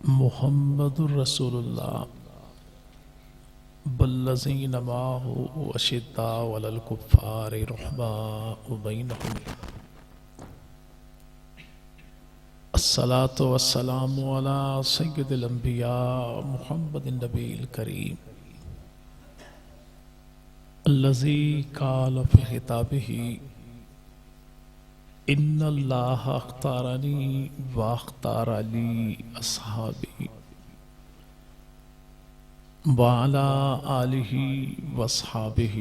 محمد الرسول اللہ والذین معہ اشداء علی الکفار رحماء بینہم الصلاة والسلام علی سید الانبیاء محمد النبی الکریم الذی قال فی خطابہ ان اللہ اختارنی واختار لی اصحابی وعلی آلہ واصحابہ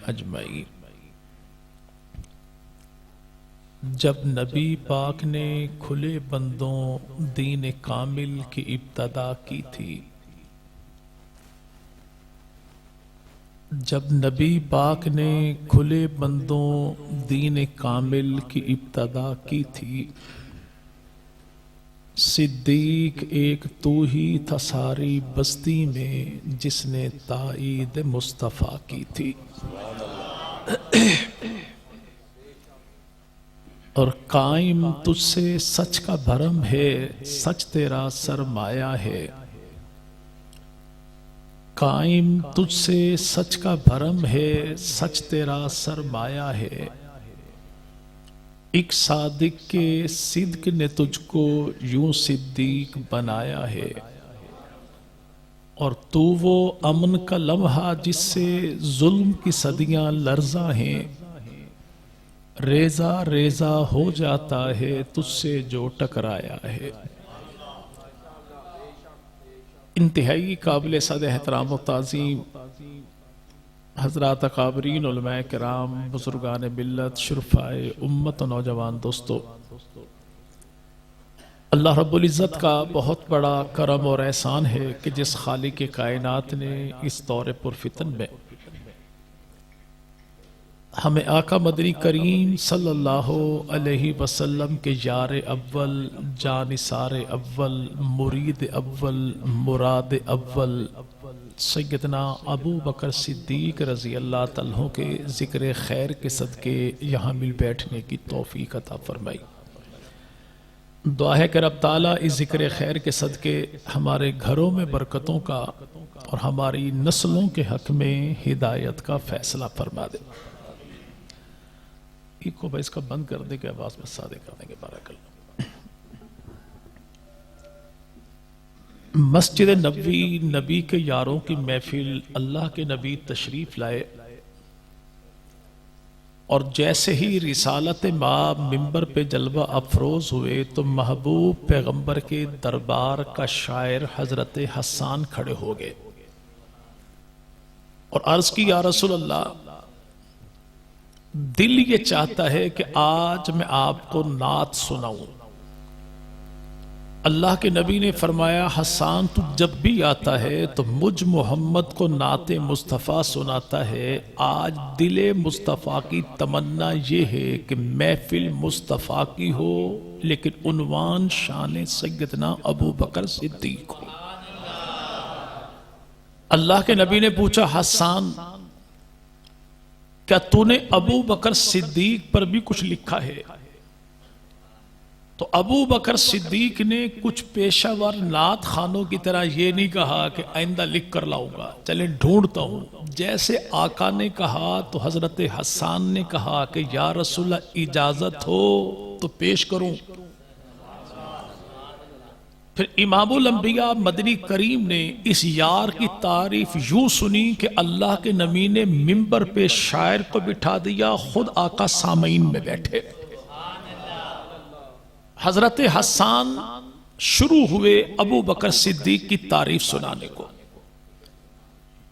اجمعین۔ جب نبی پاک نے کھلے بندوں دین کامل کی ابتدا کی تھی، جب نبی پاک نے کھلے بندوں دین کامل کی ابتدا کی تھی، صدیق ایک تو ہی تھا ساری بستی میں جس نے تائید مصطفیٰ کی تھی، اور قائم تجھ سے سچ کا بھرم ہے، سچ تیرا سرمایہ ہے۔ قائم تجھ سے سچ کا بھرم ہے، سچ تیرا سرمایہ ہے۔ ایک صادق کے صدق نے تجھ کو یوں صدیق بنایا ہے، اور تو وہ امن کا لمحہ جس سے ظلم کی صدیاں لرزاں ہیں، ریزہ ریزہ ہو جاتا ہے تجھ سے جو ٹکرایا ہے۔ انتہائی قابل صد احترام و تعظیم حضرات اکابرین علماء کرام، بزرگان ملت، شرفائے امت و نوجوان دوستو، اللہ رب العزت کا بہت بڑا کرم اور احسان ہے کہ جس خالق کائنات نے اس دور پرفتن میں ہمیں آقا مدنی کریم صلی اللہ علیہ وسلم کے یار اول، جانثار اول، مرید اول، مراد اول سیدنا ابو بکر صدیق رضی اللہ تعالیٰ کے ذکر خیر کے صدقے یہاں مل بیٹھنے کی توفیق عطا فرمائی۔ دعا ہے کہ رب تعالیٰ اس ذکر خیر کے صدقے ہمارے گھروں میں برکتوں کا اور ہماری نسلوں کے حق میں ہدایت کا فیصلہ فرما دے۔ کو بھائی اس کا بند کر دے کہ آواز میں سادے کر دیں گے۔ بارک اللہ۔ مسجد نبوی، نبی کے یاروں کی محفل، اللہ کے نبی تشریف لائے، اور جیسے ہی رسالت ماں ممبر پہ جلوہ افروز ہوئے تو محبوب پیغمبر کے دربار کا شاعر حضرت حسان کھڑے ہو گئے اور عرض کی یا رسول اللہ، دل یہ چاہتا ہے کہ آج میں آپ کو نعت سناؤں۔ اللہ کے نبی نے فرمایا، حسان تو جب بھی آتا ہے تو مجھ محمد کو نعت مصطفیٰ سناتا ہے۔ آج دل مصطفیٰ کی تمنا یہ ہے کہ محفل مصطفیٰ کی ہو، لیکن عنوان شان سیدنا ابو بکر صدیق ہو۔ اللہ کے نبی نے پوچھا، حسان کیا تو نے ابو بکر صدیق پر بھی کچھ لکھا ہے؟ تو ابو بکر صدیق نے کچھ پیشہ ور نعت خانوں کی طرح یہ نہیں کہا کہ آئندہ لکھ کر لاؤں گا، چلیں ڈھونڈتا ہوں۔ جیسے آقا نے کہا تو حضرت حسان نے کہا کہ یا رسول اللہ اجازت ہو تو پیش کروں۔ پھر امام الانبیاء مدنی کریم نے اس یار کی تعریف یوں سنی کہ اللہ کے نبی نے ممبر پہ شاعر کو بٹھا دیا، خود آقا سامعین میں بیٹھے۔ حضرت حسان شروع ہوئے ابو بکر صدیق کی تعریف سنانے کو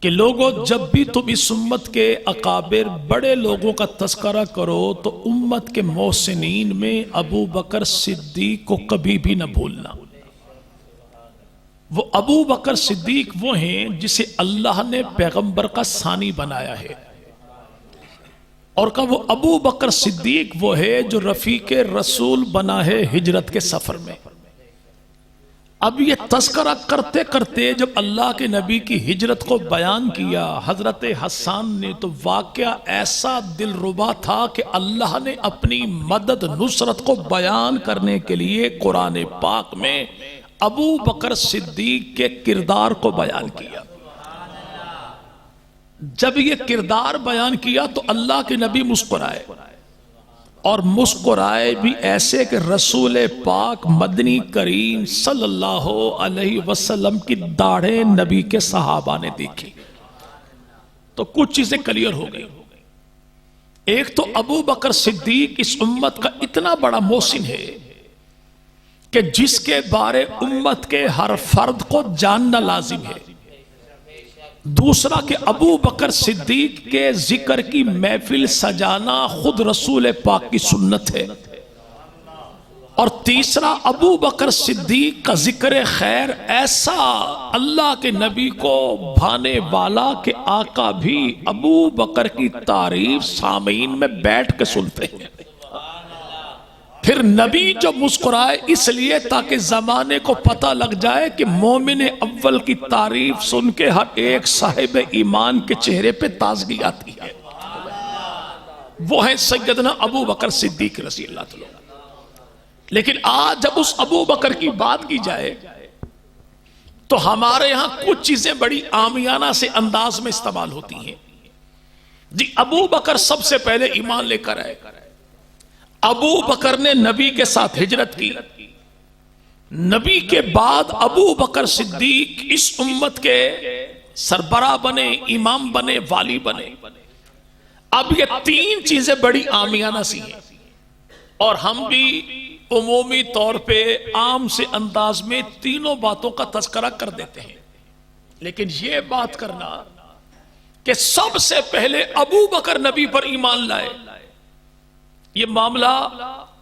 کہ لوگوں، جب بھی تم اس امت کے اکابر بڑے لوگوں کا تذکرہ کرو تو امت کے محسنین میں ابو بکر صدیق کو کبھی بھی نہ بھولنا۔ وہ ابو بکر صدیق وہ ہیں جسے اللہ نے پیغمبر کا ثانی بنایا ہے، اور کہ وہ ابو بکر صدیق وہ ہے جو رفیق رسول بنا ہے ہجرت کے سفر میں۔ اب یہ تذکرہ کرتے کرتے جب اللہ کے نبی کی ہجرت کو بیان کیا حضرت حسان نے، تو واقعہ ایسا دلربا تھا کہ اللہ نے اپنی مدد نصرت کو بیان کرنے کے لیے قرآن پاک میں ابو بکر صدیق کے کردار کو بیان کیا. جب یہ کردار بیان کیا تو اللہ کے نبی مسکرائے، اور مسکرائے بھی ایسے کہ رسول پاک مدنی کریم صلی اللہ علیہ وسلم کی داڑھیں نبی کے صحابہ نے دیکھی تو کچھ چیزیں کلیئر ہو گئی. ایک تو ابو بکر صدیق اس امت کا اتنا بڑا محسن ہے کہ جس کے بارے امت کے ہر فرد کو جاننا لازم ہے. دوسرا کہ ابو بکر صدیق کے ذکر کی محفل سجانا خود رسول پاک کی سنت ہے. اور تیسرا ابو بکر صدیق کا ذکر خیر ایسا اللہ کے نبی کو بھانے والا کہ آقا بھی ابو بکر کی تعریف سامعین میں بیٹھ کے سنتے ہیں. پھر نبی جو مسکرائے اس لیے تاکہ زمانے کو پتہ لگ جائے کہ مومن اول کی تعریف سن کے ہر ایک صاحب ایمان کے چہرے پہ تازگی آتی ہے. وہ ہیں سیدنا ابو بکر صدیق رضی اللہ تعالیٰ. لیکن آج جب اس ابو بکر کی بات کی جائے تو ہمارے ہاں کچھ چیزیں بڑی عامیانہ سے انداز میں استعمال ہوتی ہیں. جی ابو بکر سب سے پہلے ایمان لے کر آئے. ابو بکر نے نبی کے ساتھ ہجرت کی. نبی کے بعد ابو بکر صدیق اس امت کے سربراہ بنے، امام بنے، والی بنے. اب یہ تین چیزیں بڑی عامیانہ سی ہیں اور ہم بھی عمومی طور پہ عام سے انداز میں تینوں باتوں کا تذکرہ کر دیتے ہیں. لیکن یہ بات کرنا کہ سب سے پہلے ابو بکر نبی پر ایمان لائے، یہ معاملہ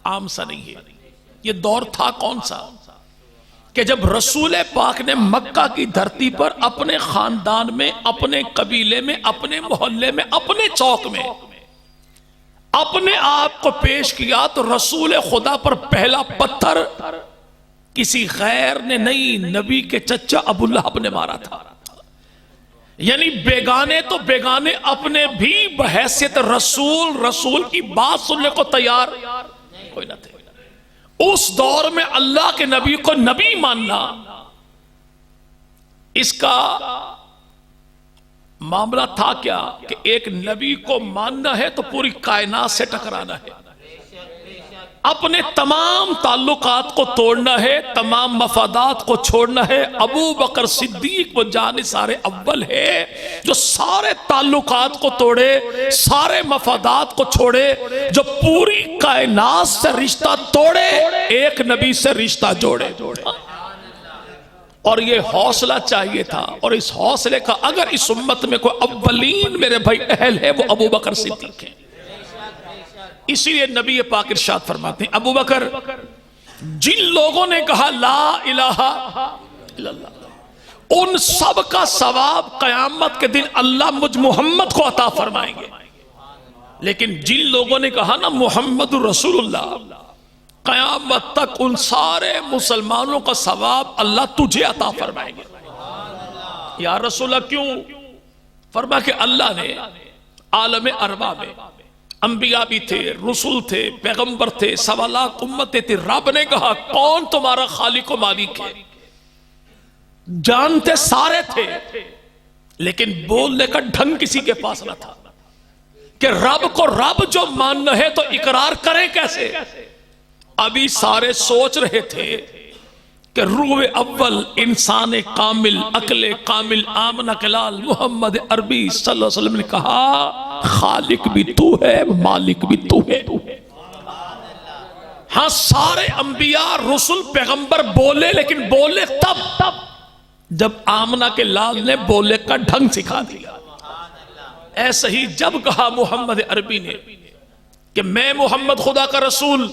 عام سا نہیں ہے. یہ دور تھا کون سا کہ جب رسول پاک نے مکہ کی دھرتی پر اپنے خاندان میں، اپنے قبیلے میں، اپنے محلے میں، اپنے چوک میں اپنے آپ کو پیش کیا تو رسول خدا پر پہلا پتھر کسی غیر نے نہیں، نبی کے چچا ابو لہب نے مارا تھا. یعنی بیگانے تو بیگانے، اپنے بھی بحیثیت رسول کی بات سننے کو تیار کوئی نہ تھے. اس دور میں اللہ کے نبی کو نبی ماننا، اس کا معاملہ تھا کیا کہ ایک نبی کو ماننا ہے تو پوری کائنات سے ٹکرانا ہے، اپنے تمام تعلقات کو توڑنا ہے، تمام مفادات کو چھوڑنا ہے. ابو بکر صدیق وہ جانثار اول ہے جو سارے تعلقات کو توڑے، سارے مفادات کو چھوڑے، جو پوری کائنات سے رشتہ توڑے، ایک نبی سے رشتہ جوڑے. اور یہ حوصلہ چاہیے تھا، اور اس حوصلے کا اگر اس امت میں کوئی اولین میرے بھائی اہل ہے وہ ابو بکر صدیق ہے. اسی لیے نبی پاک ارشاد فرماتے ہیں ابو بکر جن لوگوں نے کہا لا الہ الا اللہ، ان سب کا ثواب قیامت کے دن اللہ مجھ محمد کو عطا فرمائیں گے. لیکن جن لوگوں نے کہا نا محمد رسول اللہ، قیامت تک ان سارے مسلمانوں کا ثواب اللہ تجھے عطا فرمائیں گے. یا رسول اللہ کیوں؟ فرمایا کہ اللہ نے عالم ارواح میں انبیاء بھی تھے، رسول تھے، پیغمبر تھے، سوالات امتیں تھے. رب نے کہا کون تمہارا خالق و مالک ہے؟ جانتے سارے تھے لیکن بولنے کا ڈھنگ کسی کے پاس نہ تھا کہ رب کو رب جو ماننا ہے تو اقرار کریں کیسے. ابھی سارے سوچ رہے تھے کہ روح اول انسان کامل، عقل کامل، آمنہ کلال محمد عربی صلی اللہ علیہ وسلم نے کہا خالق بھی تو ہے، مالک بھی تو ہے. ہاں سارے انبیاء رسول پیغمبر بولے، لیکن بولے تب جب آمنہ کے لال نے بولے کا ڈھنگ سکھا دیا. ایسا ہی جب کہا محمد عربی نے کہ میں محمد خدا کا رسول،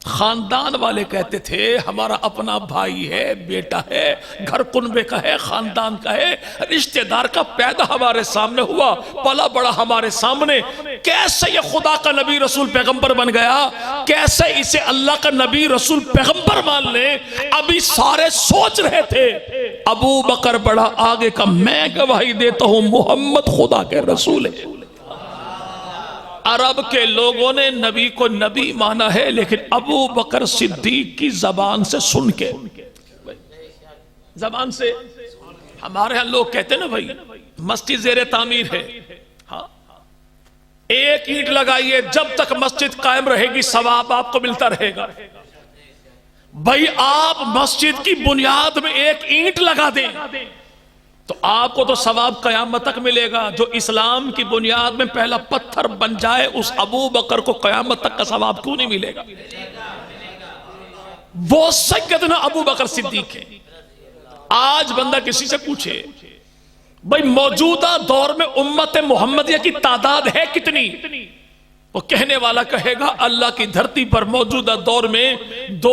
خاندان والے کہتے تھے ہمارا اپنا بھائی ہے، بیٹا ہے، گھر کنبے کا ہے، خاندان کا ہے، رشتہ دار کا، پیدا ہمارے سامنے ہوا، پلا بڑا ہمارے سامنے، کیسے یہ خدا کا نبی رسول پیغمبر بن گیا؟ کیسے اسے اللہ کا نبی رسول پیغمبر مان لیں؟ ابھی سارے سوچ رہے تھے. ابو بکر بڑا آگے کا، میں گواہی دیتا ہوں محمد خدا کے رسول ہے. عرب کے لوگوں نے نبی کو نبی مانا ہے، لیکن ابو بکر صدیق کی زبان سے سن کے زبان سے. ہمارے ہاں لوگ کہتے ہیں نا بھائی مسجد زیر تعمیر ہے، ہاں ایک اینٹ لگائیے جب تک مسجد قائم رہے گی ثواب آپ کو ملتا رہے گا. بھائی آپ مسجد کی بنیاد میں ایک اینٹ لگا دیں تو آپ کو تو ثواب قیامت تک ملے گا. جو اسلام کی بنیاد میں پہلا پتھر بن جائے اس ابو بکر کو قیامت تک کا ثواب کیوں نہیں ملے گا؟ وہ سیدنا ابو بکر صدیق ہے. آج بندہ کسی سے پوچھے بھائی موجودہ دور میں امت محمدیہ کی تعداد ہے کتنی، وہ کہنے والا کہے گا اللہ کی دھرتی پر موجودہ دور میں 2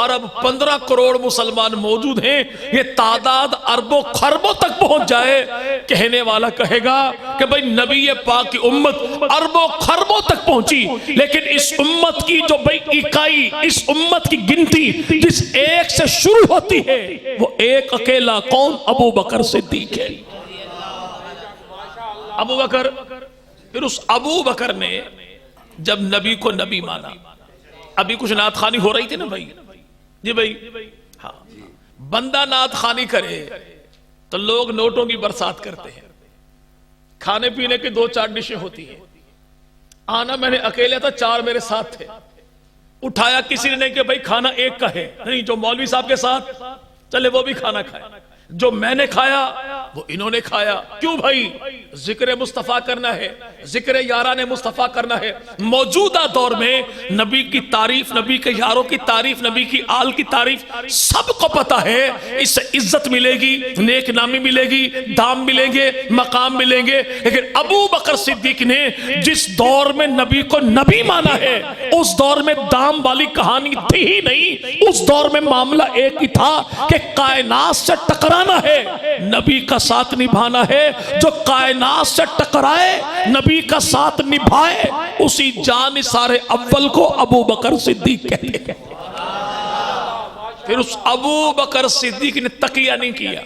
ارب 15 کروڑ مسلمان موجود ہیں. یہ تعداد اربوں خربوں تک پہنچ جائے، کہنے والا کہے گا کہ بھئی نبی پاک کی امت اربوں خربوں تک پہنچی، لیکن اس امت کی جو بھئی اکائی، اس امت کی گنتی جس ایک سے شروع ہوتی ہے وہ ایک اکیلا کون؟ ابو بکر صدیق ہے. ابو بکر. پھر اس ابو بکر نے جب نبی کو نبی مانا، ابھی کچھ نعت خوانی ہو رہی تھی نا بھائی، جی بھائی ہاں، بندہ نعت خوانی کرے تو لوگ نوٹوں کی برسات کرتے ہیں. کھانے پینے کے 2-4 ڈشیں ہوتی ہیں. آنا میں نے اکیلے تھا، 4 میرے ساتھ تھے. اٹھایا کسی نے نہیں کہ بھائی کھانا ایک کا ہے، نہیں جو مولوی صاحب کے ساتھ چلے وہ بھی کھانا کھائے، جو میں نے کھایا وہ انہوں نے کھایا. کیوں بھائی؟ ذکر مصطفیٰ کرنا ہے، ذکر یاران مصطفیٰ کرنا ہے. موجودہ دور میں نبی کی تعریف، نبی کے یاروں کی تعریف، نبی کی آل کی تعریف سب کو پتا ہے. اس سے عزت ملے گی، نیک نامی ملے گی، دام ملیں گے، مقام ملیں گے. لیکن ابو بکر صدیق نے جس دور میں نبی کو نبی مانا ہے اس دور میں دام والی کہانی تھی ہی نہیں. اس دور میں معاملہ ایک ہی تھا کہ کائنات سے ٹکرانا ہے، نبی کا ساتھ نبھانا ہے. جو کائنات سے ٹکرائے نبی کا ساتھ نبھائے اسی جانثار اول کو ابو بکر صدیق کہتے ہیں. پھر اس ابو بکر صدیق نے تقیہ نہیں کیا.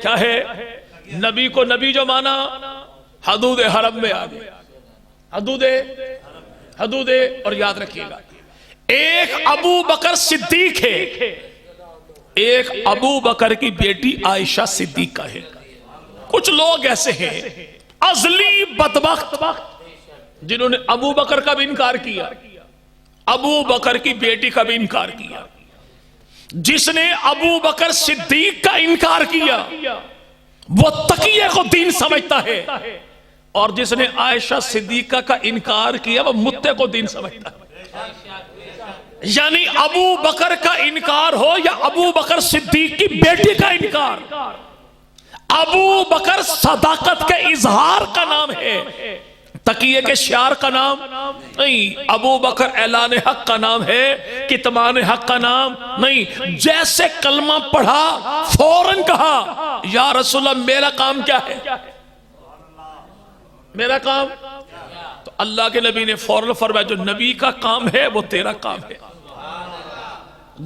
کیا ہے؟ نبی کو نبی جو مانا حدود حرم میں آ گئے. حدود. اور یاد رکھیے گا ایک ابو بکر صدیق ہے، ایک ابو بکر کی بیٹی عائشہ صدیقہ ہے. کچھ لوگ ایسے ہیں ازلی بدبخت جنہوں نے ابو بکر کا بھی انکار کیا، ابو بکر کی بیٹی کا بھی انکار کیا. جس نے ابو بکر صدیق کا انکار کیا وہ تقیہ کو دین سمجھتا ہے، اور جس نے عائشہ صدیقہ کا انکار کیا وہ متے کو دین سمجھتا ہے. یعنی ابو بکر کا انکار ہو یا ابو بکر صدیق کی بیٹی کا انکار، ابو بکر صداقت کے اظہار کا نام ہے، تقیہ کے شعار کا نام نہیں. ابو بکر اعلان حق کا نام ہے، کتمان حق کا نام نہیں. جیسے کلمہ پڑھا فوراً کہا یا رسول اللہ میرا کام کیا ہے، میرا کام. تو اللہ کے نبی نے فوراً فرمایا جو نبی کا کام ہے وہ تیرا کام ہے.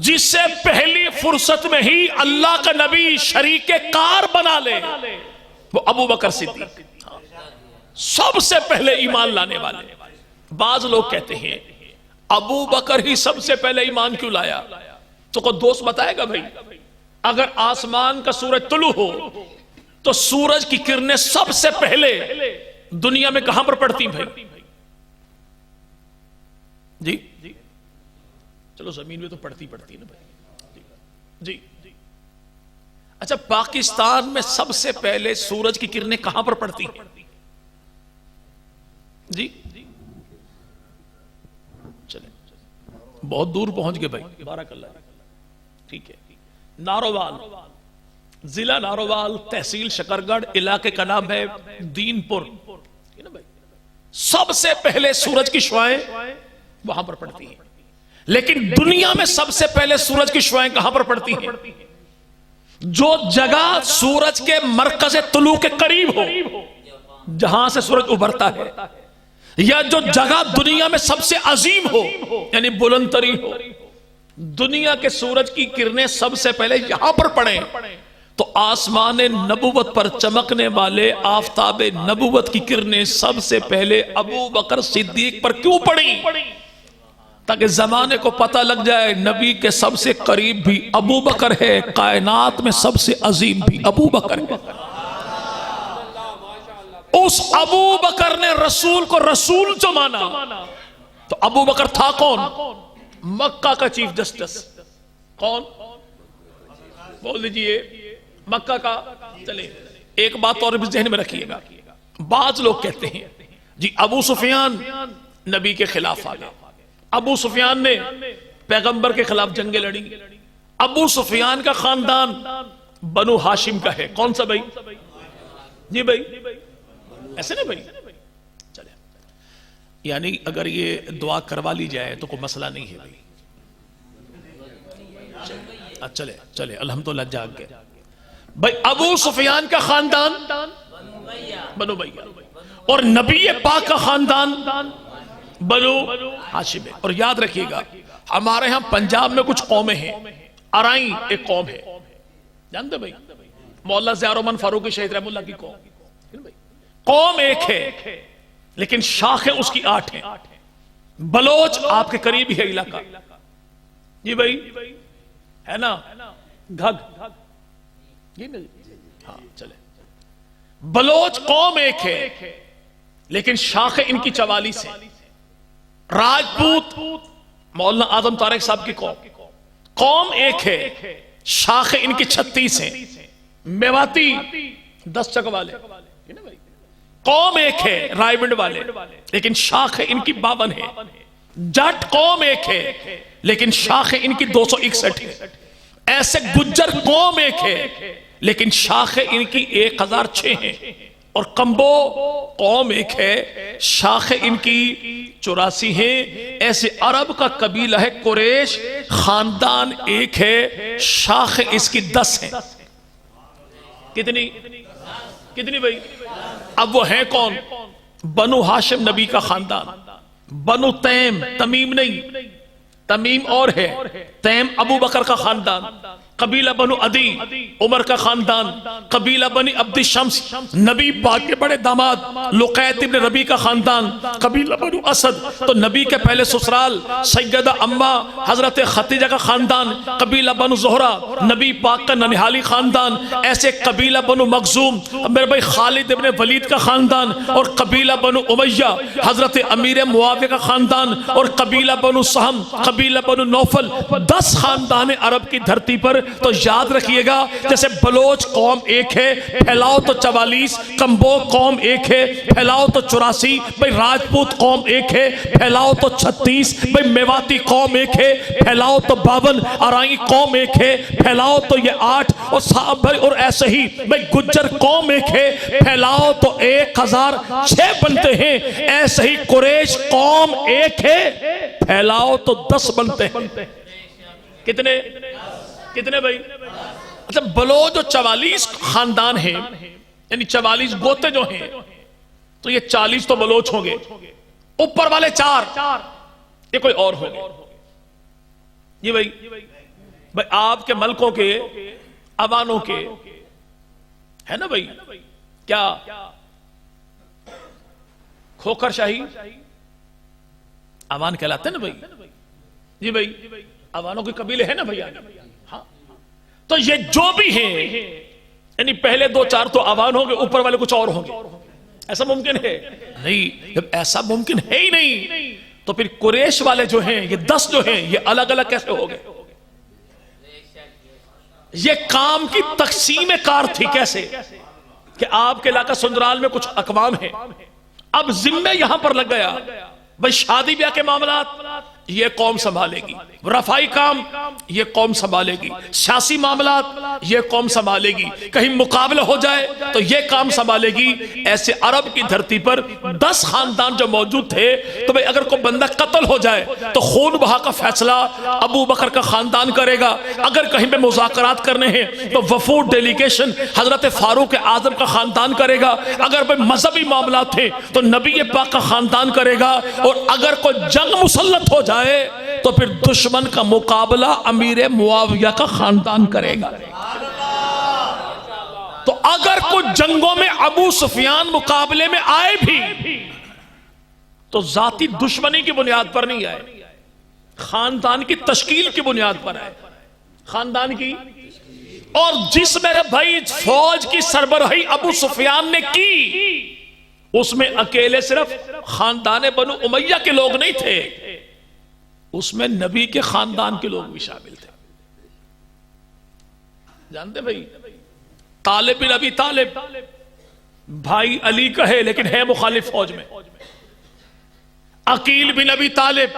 جس سے پہلی فرصت میں ہی اللہ کا نبی شریک کار بنا لے وہ ابو بکر صدیق، سب سے پہلے ایمان لانے والے. بعض لوگ کہتے ہیں ابو بکر ہی سب سے پہلے ایمان کیوں لایا؟ تو کوئی دوست بتائے گا بھائی اگر آسمان کا سورج طلوع ہو تو سورج کی کرنیں سب سے پہلے دنیا میں کہاں پر پڑتی بھائی؟ جی چلو زمین میں تو پڑتی نا بھائی. جی اچھا پاکستان میں سب سے پہلے سورج کی کرنیں کہاں پر پڑتی ہیں؟ جی چلیں بہت دور پہنچ گئے بھائی، بارک اللہ. ٹھیک ہے، ناروال، ضلع ناروال، تحصیل شکرگڑھ، علاقے کا نام ہے دین پور. سب سے پہلے سورج کی شعائیں وہاں پر پڑتی ہیں. لیکن دنیا میں سب سے پہلے سورج کی شعائیں کہاں پر پڑتی ہیں؟ جو جگہ سورج کے مرکز طلوع کے قریب ہو، جہاں سے سورج ابھرتا ہے، یا جو جگہ دنیا میں سب سے عظیم ہو یعنی بلند ترین ہو. دنیا کے سورج کی کرنیں سب سے پہلے یہاں پر پڑیں تو آسمان نبوت پر چمکنے والے آفتاب نبوت کی کرنیں سب سے پہلے ابو بکر صدیق پر کیوں پڑیں؟ تاکہ زمانے کو پتہ لگ جائے نبی کے سب سے قریب بھی ابو بکر ہے، کائنات میں سب سے عظیم بھی ابو بکر ہے۔ اس ابو بکر نے رسول کو رسول جو مانا، تو ابو بکر تھا کون؟ مکہ کا چیف جسٹس۔ کون؟ بول دیجئے مکہ کا۔ چلے ایک بات اور بھی ذہن میں رکھیے گا، بعض لوگ کہتے ہیں جی ابو سفیان نبی کے خلاف آ گئے، ابو سفیان نے پیغمبر کے خلاف جنگیں لڑی، ابو سفیان کا خاندان بنو ہاشم کا ہے۔ کون سا بھائی؟ جی بھائی ایسے نا بھائی، چلے یعنی اگر یہ دعا کروا لی جائے تو کوئی مسئلہ نہیں ہے بھائی۔ چلے چلے الحمدللہ جاگ گئے بھائی۔ ابو سفیان کا خاندان بنو امیہ اور نبی پاک کا خاندان بنو ہاشم ہے۔ اور یاد رکھیے گا ہمارے ہاں پنجاب میں کچھ قومیں ہیں، ارائیں ایک قوم ہے، جانتے بھائی؟ مولا ضیاء الرحمن فاروقی شہید رحمہ اللہ کی قوم ایک ہے لیکن شاخیں اس کی 8 ہیں۔ بلوچ آپ کے قریب ہی ہے علاقہ، جی بھائی ہے نا، گھگ ہاں چلے۔ بلوچ قوم ایک ہے لیکن شاخیں ان کی 44 ہیں۔ راجپوت مولانا اعظم طارق صاحب کی قوم ایک ہے، شاخیں ان کی 36 ہیں۔ میواتی 10 چک والے قوم ایک ہے، رائے ونڈ والے، لیکن شاخیں ان کی 52 ہیں۔ جٹ قوم ایک ہے لیکن شاخیں ان کی 261 ہیں۔ ایسے گجر قوم ایک ہے لیکن شاخیں ان کی 1006 ہیں۔ اور کمبو قوم ایک ہے، شاخیں ان کی 84 ہیں۔ ایسے عرب کا قبیلہ ہے قریش، خاندان ایک ہے، شاخیں اس کی 10 ہیں۔ کتنی بھائی؟ اب وہ ہیں کون؟ بنو ہاشم نبی کا خاندان، بنو تیم، تمیم نہیں، تمیم اور ہے، تیم ابو بکر کا خاندان، قبیلہ بنو عدی عمر کا خاندان، قبیلہ بنی عبد شمس نبی پاک کے بڑے داماد لقیط ابن ربی کا خاندان، قبیلہ بنو اسد تو نبی کے پہلے سسرال سیدہ اما حضرت ختیجہ کا خاندان، قبیلہ بنو زہرہ نبی پاک کا ننہالی خاندان، ایسے قبیلہ بنو مخزوم میرے بھائی خالد ابن ولید کا خاندان، اور قبیلہ بنو امیہ حضرت امیر معاویہ کا خاندان، اور قبیلہ بنو سہم قبیلہ بنو نوفل۔ 10 خاندان عرب کی دھرتی پر۔ تو یاد رکھیے گا جیسے بلوچ قوم ایک ہے، پھیلاؤ تو 44، کمبو قوم ایک ہے، پھیلاؤ تو 84، بھئی راجپوت قوم ایک ہے، پھیلاؤ تو 36، بھئی میواتی قوم ایک ہے، پھیلاؤ تو 52، ارائی قوم ایک ہے، پھیلاؤ تو یہ 8، اور ایسے ہی بھئی گجر قوم ایک ہے، پھیلاؤ تو 1006 بنتے ہیں۔ ایسے ہی قریش قوم ایک ہے، پھیلاؤ تو 10 بنتے ہیں۔ کتنے بھائی؟ اچھا بلوچ جو 44 خاندان ہیں، یعنی 44 گوتے جو ہیں، تو یہ 40 تو بلوچ ہوں گے، اوپر والے 4 یہ کوئی اور ہوں گے۔ یہ بھئی آپ کے ملکوں کے عوانوں کے ہے نا بھئی، کیا کھوکر شاہی عوان کہلاتے ہیں نا بھئی؟ جی بھئی عوانوں کے قبیلے ہیں نا بھئی؟ ہاں تو یہ جو بھی ہیں یعنی پہلے 2-4 تو عوان ہوں گے، اوپر والے کچھ اور ہوں گے۔ ایسا ممکن ہے نہیں؟ جب ایسا ممکن ہے ہی نہیں تو پھر قریش والے جو ہیں یہ 10 جو ہیں یہ الگ الگ کیسے ہو گئے؟ یہ کام کی تقسیم کار تھی کیسے کہ آپ کے علاقہ سندرال میں کچھ اقوام ہیں، اب ذمہ یہاں پر لگ گیا بھئی شادی بیاہ کے معاملات یہ قوم سنبھالے گی، رفائی کام یہ قوم سنبھالے گی، سیاسی معاملات یہ قوم سنبھالے گی، کہیں مقابلہ ہو جائے تو یہ کام سنبھالے گی۔ ایسے عرب کی دھرتی پر 10 خاندان جو موجود تھے، تو بھئی اگر کوئی بندہ قتل ہو جائے تو خون بہا کا فیصلہ ابو بکر کا خاندان کرے گا، اگر کہیں پہ مذاکرات کرنے ہیں تو وفود ڈیلیگیشن حضرت فاروق اعظم کا خاندان کرے گا، اگر کوئی مذہبی معاملات تھے تو نبی پاک کا خاندان کرے گا، اور اگر کوئی جنگ مسلط ہو جائے تو پھر دشمن کا مقابلہ امیر معاویہ کا خاندان کرے گا۔ تو اگر کچھ جنگوں میں ابو سفیان مقابلے میں آئے بھی تو ذاتی دشمنی کی بنیاد پر نہیں آئے، خاندان کی تشکیل کی بنیاد پر ہے، خاندان کی. اور جس میرے بھائی فوج کی سربراہی ابو سفیان نے کی، اس میں اکیلے صرف خاندان بنو امیہ کے لوگ نہیں تھے، اس میں نبی کے خاندان کے لوگ بھی شامل تھے. جانتے بھائی طالب بن ابی طالب بھائی علی کا ہے لیکن ہے مخالف فوج میں. عقیل بن ابی طالب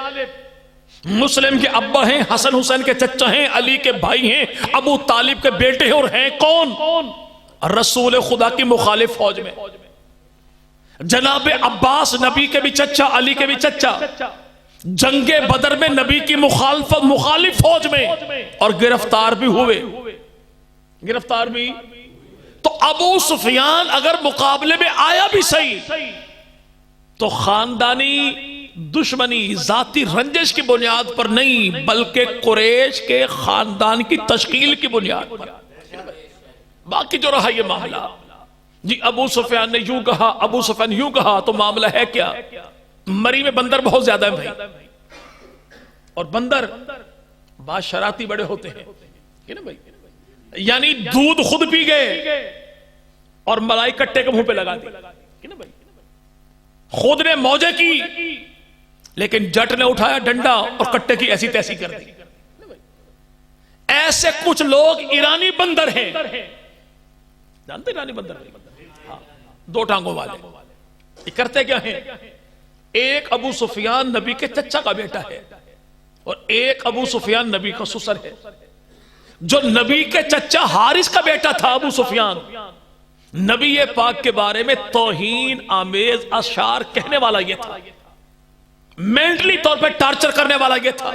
مسلم کے ابا ہیں، حسن حسین کے چچا ہیں، علی کے بھائی ہیں، ابو طالب کے بیٹے ہیں، اور ہیں کون؟ رسول خدا کی مخالف فوج میں. جناب عباس نبی کے بھی چچا، علی کے بھی چچا، جنگ بدر میں نبی کی مخالف فوج میں، اور گرفتار بھی ہوئے. گرفتار بھی. تو ابو سفیان اگر مقابلے میں آیا بھی صحیح تو خاندانی دشمنی، ذاتی رنجش کی بنیاد پر نہیں بلکہ قریش کے خاندان کی تشکیل کی بنیاد پر. باقی جو رہا یہ معاملہ، جی ابو سفیان نے یوں کہا، ابو سفیان یوں کہا، تو معاملہ ہے کیا؟ مری میں بندر بہت زیادہ ہے بھائی، اور بندر بعض شراطی بڑے ہوتے ہیں نا بھائی، یعنی دودھ خود پی گئے اور ملائی کٹے کے منہ پہ لگا دی نا بھائی. خود نے موجے کی لیکن جٹ نے اٹھایا ڈنڈا اور کٹے کی ایسی تیسی کر دی. ایسے کچھ لوگ ایرانی بندر ہیں، جانتے ایرانی بندر؟ ہاں، دو ٹانگوں والے. یہ کرتے کیا ہیں؟ ایک ابو سفیان نبی کے چچا کا بیٹا ہے اور ایک ابو سفیان نبی کا سسر ہے. جو نبی کے چچا حارث کا بیٹا تھا ابو سفیان، نبی پاک کے بارے میں توہین آمیز اشعار کہنے والا یہ تھا، مینٹلی طور پہ ٹارچر کرنے والا یہ تھا،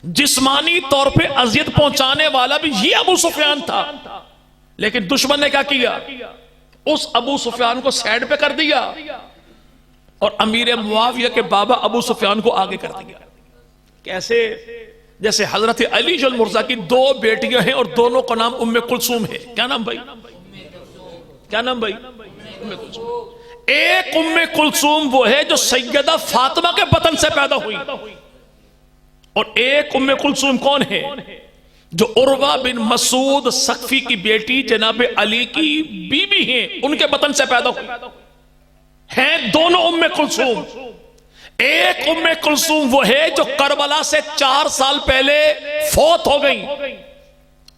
جسمانی طور پہ اذیت پہنچانے والا بھی یہ ابو سفیان تھا. لیکن دشمن نے کیا کیا؟ اس ابو سفیان کو سائیڈ پہ کر دیا اور امیر معاویہ کے بابا ابو سفیان کو آگے کر دیا. کیسے؟ جیسے حضرت علی جل مرزا کی دو بیٹیاں ہیں اور دونوں کا نام ام کلثوم ہے. کیا نام بھائی؟ کیا نام بھائی؟ ام کلثوم. ایک ام کلثوم وہ ہے جو سیدہ فاطمہ کے بطن سے پیدا ہوئی، اور ایک ام کلثوم کون ہے؟ جو عروہ بن مسعود ثقفی کی بیٹی جناب علی کی بیوی ہیں، ان کے بطن سے پیدا ہوئی ہیں. دونوں ام کلثوم. ایک ام کلثوم وہ ہے جو کربلا سے 4 سال پہلے فوت ہو گئی،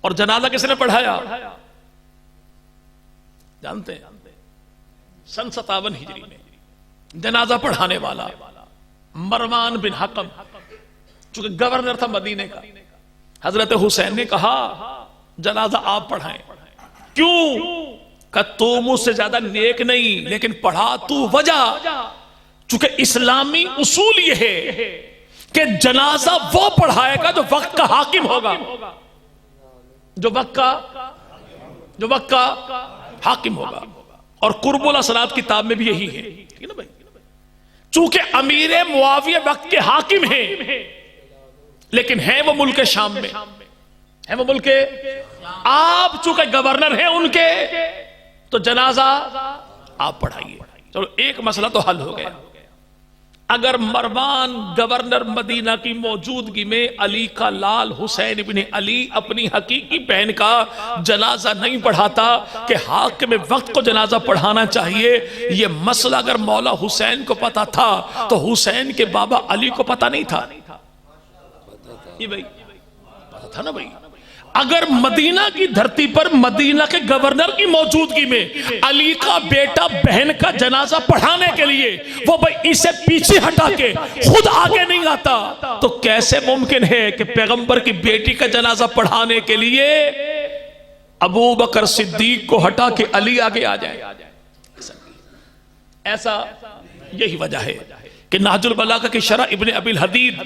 اور جنازہ کس نے پڑھایا؟ جانتے ہیں؟ سن 57 ہجری میں جنازہ پڑھانے والا مروان بن حکم، چونکہ گورنر تھا مدینے کا. حضرت حسین نے کہا جنازہ آپ پڑھائیں. کیوں؟ کہ تو مجھ سے زیادہ نیک نہیں، لیکن پڑھا تو وجہ، چونکہ اسلامی اصول یہ ہے کہ جنازہ وہ پڑھائے گا جو وقت کا حاکم ہوگا، جو وقت کا حاکم ہوگا. اور قرب الصلاۃ کتاب میں بھی یہی ہے. چونکہ امیر معاویہ وقت کے حاکم ہیں لیکن ہیں وہ ملک شام میں، ہیں وہ ملک، آپ چونکہ گورنر ہیں ان کے، تو جنازہ آپ پڑھائیے. چلو ایک مسئلہ تو حل ہو گیا. اگر مروان گورنر مدینہ کی موجودگی میں علی کا لال حسین ابن علی اپنی حقیقی بہن کا جنازہ نہیں پڑھاتا کہ حاکم وقت کو جنازہ پڑھانا چاہیے، یہ مسئلہ اگر مولا حسین کو پتا تھا تو حسین کے بابا علی کو پتا نہیں تھا؟ یہ بھائی پتا تھا نا بھائی. اگر مدینہ کی دھرتی پر مدینہ کے گورنر کی موجودگی میں علی کا بیٹا بہن کا جنازہ پڑھانے کے لیے وہ بھائی اسے پیچھے ہٹا کے خود آگے نہیں آتا، تو کیسے ممکن ہے کہ پیغمبر کی بیٹی کا جنازہ پڑھانے کے لیے ابو بکر صدیق کو ہٹا کے علی آگے آ جائے؟ ایسا یہی وجہ ہے کہ نہج البلاغہ کی شرح ابن ابی الحدید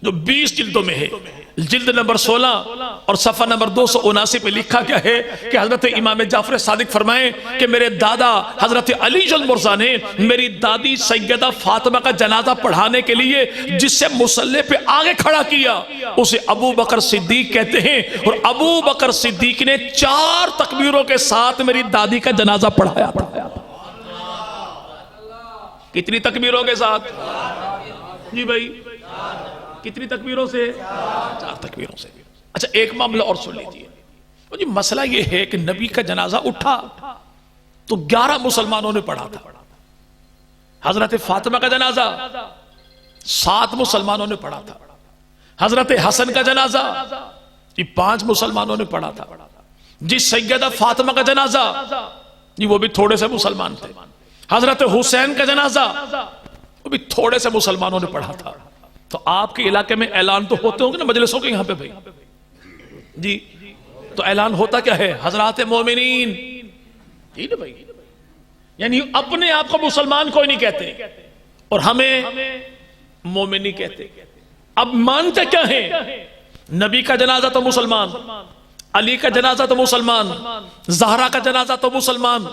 جو 20 جلدوں میں ہے، جلد نمبر 16 اور صفحہ نمبر 279 پہ لکھا کیا ہے کہ حضرت امام جعفر صادق فرمائیں کہ میرے دادا حضرت علی جل مرزا نے میری دادی سیدہ فاطمہ کا جنازہ پڑھانے کے لیے جس سے مصلی پہ آگے کھڑا کیا اسے ابو بکر صدیق کہتے ہیں، اور ابو بکر صدیق نے 4 تکبیروں کے ساتھ میری دادی کا جنازہ پڑھایا تھا. کتنی تکبیروں کے ساتھ؟ جی بھائی کتنی تکبیروں سے؟ 4 تکبیروں سے۔ اچھا ایک معاملہ اور سن لیجیے جی، مسئلہ یہ ہے کہ نبی کا جنازہ اٹھا تو 11 مسلمانوں نے پڑھا تھا، حضرت فاطمہ کا جنازہ 7 مسلمانوں نے پڑھا تھا، حضرت حسن کا جنازہ یہ 5 مسلمانوں نے پڑھا تھا، جی سیدہ فاطمہ کا جنازہ جی وہ بھی تھوڑے سے مسلمان تھے، حضرت حسین کا جنازہ وہ بھی تھوڑے سے مسلمانوں نے پڑھا تھا۔ تو آپ کے علاقے میں اعلان تو ہوتے ہوں گے نا مجلسوں کے یہاں پہ بھائی جی، تو اعلان ہوتا کیا ہے؟ حضرات مومنین، ٹھیک ہے بھائی، یعنی اپنے آپ کو مسلمان کوئی نہیں کہتے اور ہمیں مومن نہیں کہتے۔ اب مانتے کیا ہیں؟ نبی کا جنازہ تو مسلمان، علی کا جنازہ تو مسلمان، زہرا کا جنازہ تو مسلمان،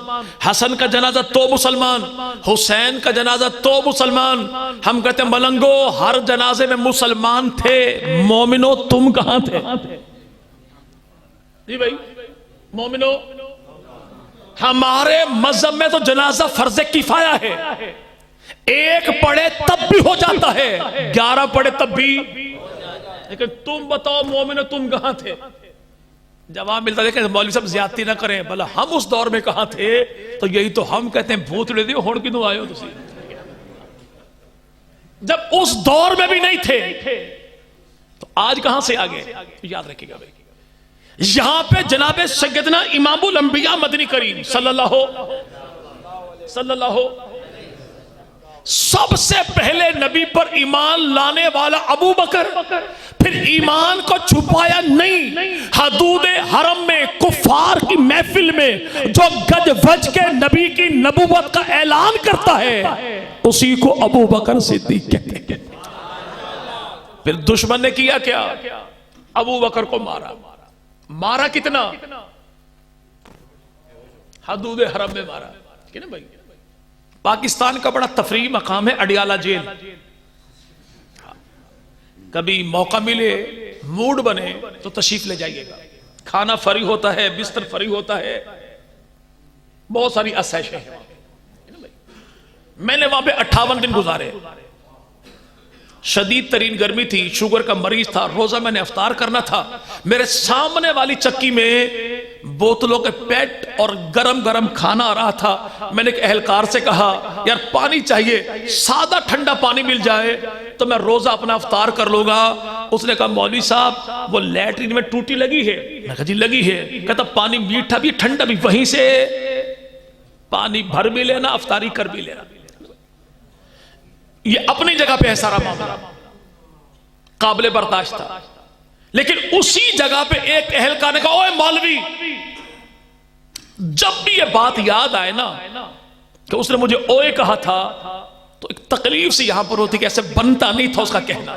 حسن کا جنازہ تو مسلمان، حسین کا جنازہ تو مسلمان۔ ہم کہتے ہیں ملنگو ہر جنازے میں مسلمان تھے، مومنو تم کہاں تھے؟ جی بھائی مومنو، ہمارے مذہب میں تو جنازہ فرض کفایہ ہے، ایک پڑھے تب بھی ہو جاتا ہے، 11 پڑھے تب بھی، لیکن تم بتاؤ مومنو تم کہاں تھے؟ جواب ملتا دیکھیں مولوی صاحب زیادتی نہ کریں، بھلا ہم اس دور میں کہاں تھے؟ تو یہی تو ہم کہتے ہیں بھوت لے دیو ہون کیوں آئے ہو تسی؟ جب اس دور میں بھی نہیں تھے تو آج کہاں سے آگے؟ یاد رکھیے گا بھائی، یہاں پہ جناب سیدنا امام الانبیاء مدنی کریم صلی اللہ سب سے پہلے نبی پر ایمان لانے والا ابو بکر، پھر ایمان کو چھپایا نہیں، حدود حرم میں کفار کی محفل میں جو گج وج کے نبی کی نبوت کا اعلان کرتا ہے اسی کو ابو بکر صدیق کہتے ہیں۔ پھر دشمن نے کیا کیا؟ ابو بکر کو مارا کتنا؟ حدود حرم میں مارا، کہ نا بھائی؟ پاکستان کا بڑا تفریحی مقام ہے اڈیالہ جیل، کبھی موقع ملے موڈ بنے تو تشریف لے جائیے گا، کھانا فری ہوتا ہے، بستر فری ہوتا ہے، بہت ساری آسائشیں ہیں۔ میں نے وہاں پہ 58 دن گزارے، شدید ترین گرمی تھی، شوگر کا مریض تھا، روزہ میں نے افطار کرنا تھا، میرے سامنے والی چکی میں بوتلوں کے پیٹ اور گرم گرم کھانا آ رہا تھا۔ میں نے ایک اہلکار سے کہا یار پانی چاہیے، سادہ ٹھنڈا پانی مل جائے تو میں روزہ اپنا افطار کر لوں گا۔ اس نے کہا مولوی صاحب وہ لیٹرین میں ٹوٹی لگی ہے؟ میں کہا جی لگی ہے۔ کہتا پانی میٹھا بھی ٹھنڈا بھی وہیں سے پانی بھر بھی لینا، افطاری کر بھی لینا۔ یہ اپنی جگہ پہ ہے سارا معاملہ، قابل برداشت تھا، لیکن اسی جگہ پہ ایک اہلکار نے کہا اوے مولوی، جب بھی یہ بات یاد آئے نا کہ اس نے مجھے اوے کہا تھا تو ایک تکلیف سی یہاں پر ہوتی کہ ایسے بنتا نہیں تھا اس کا کہنا،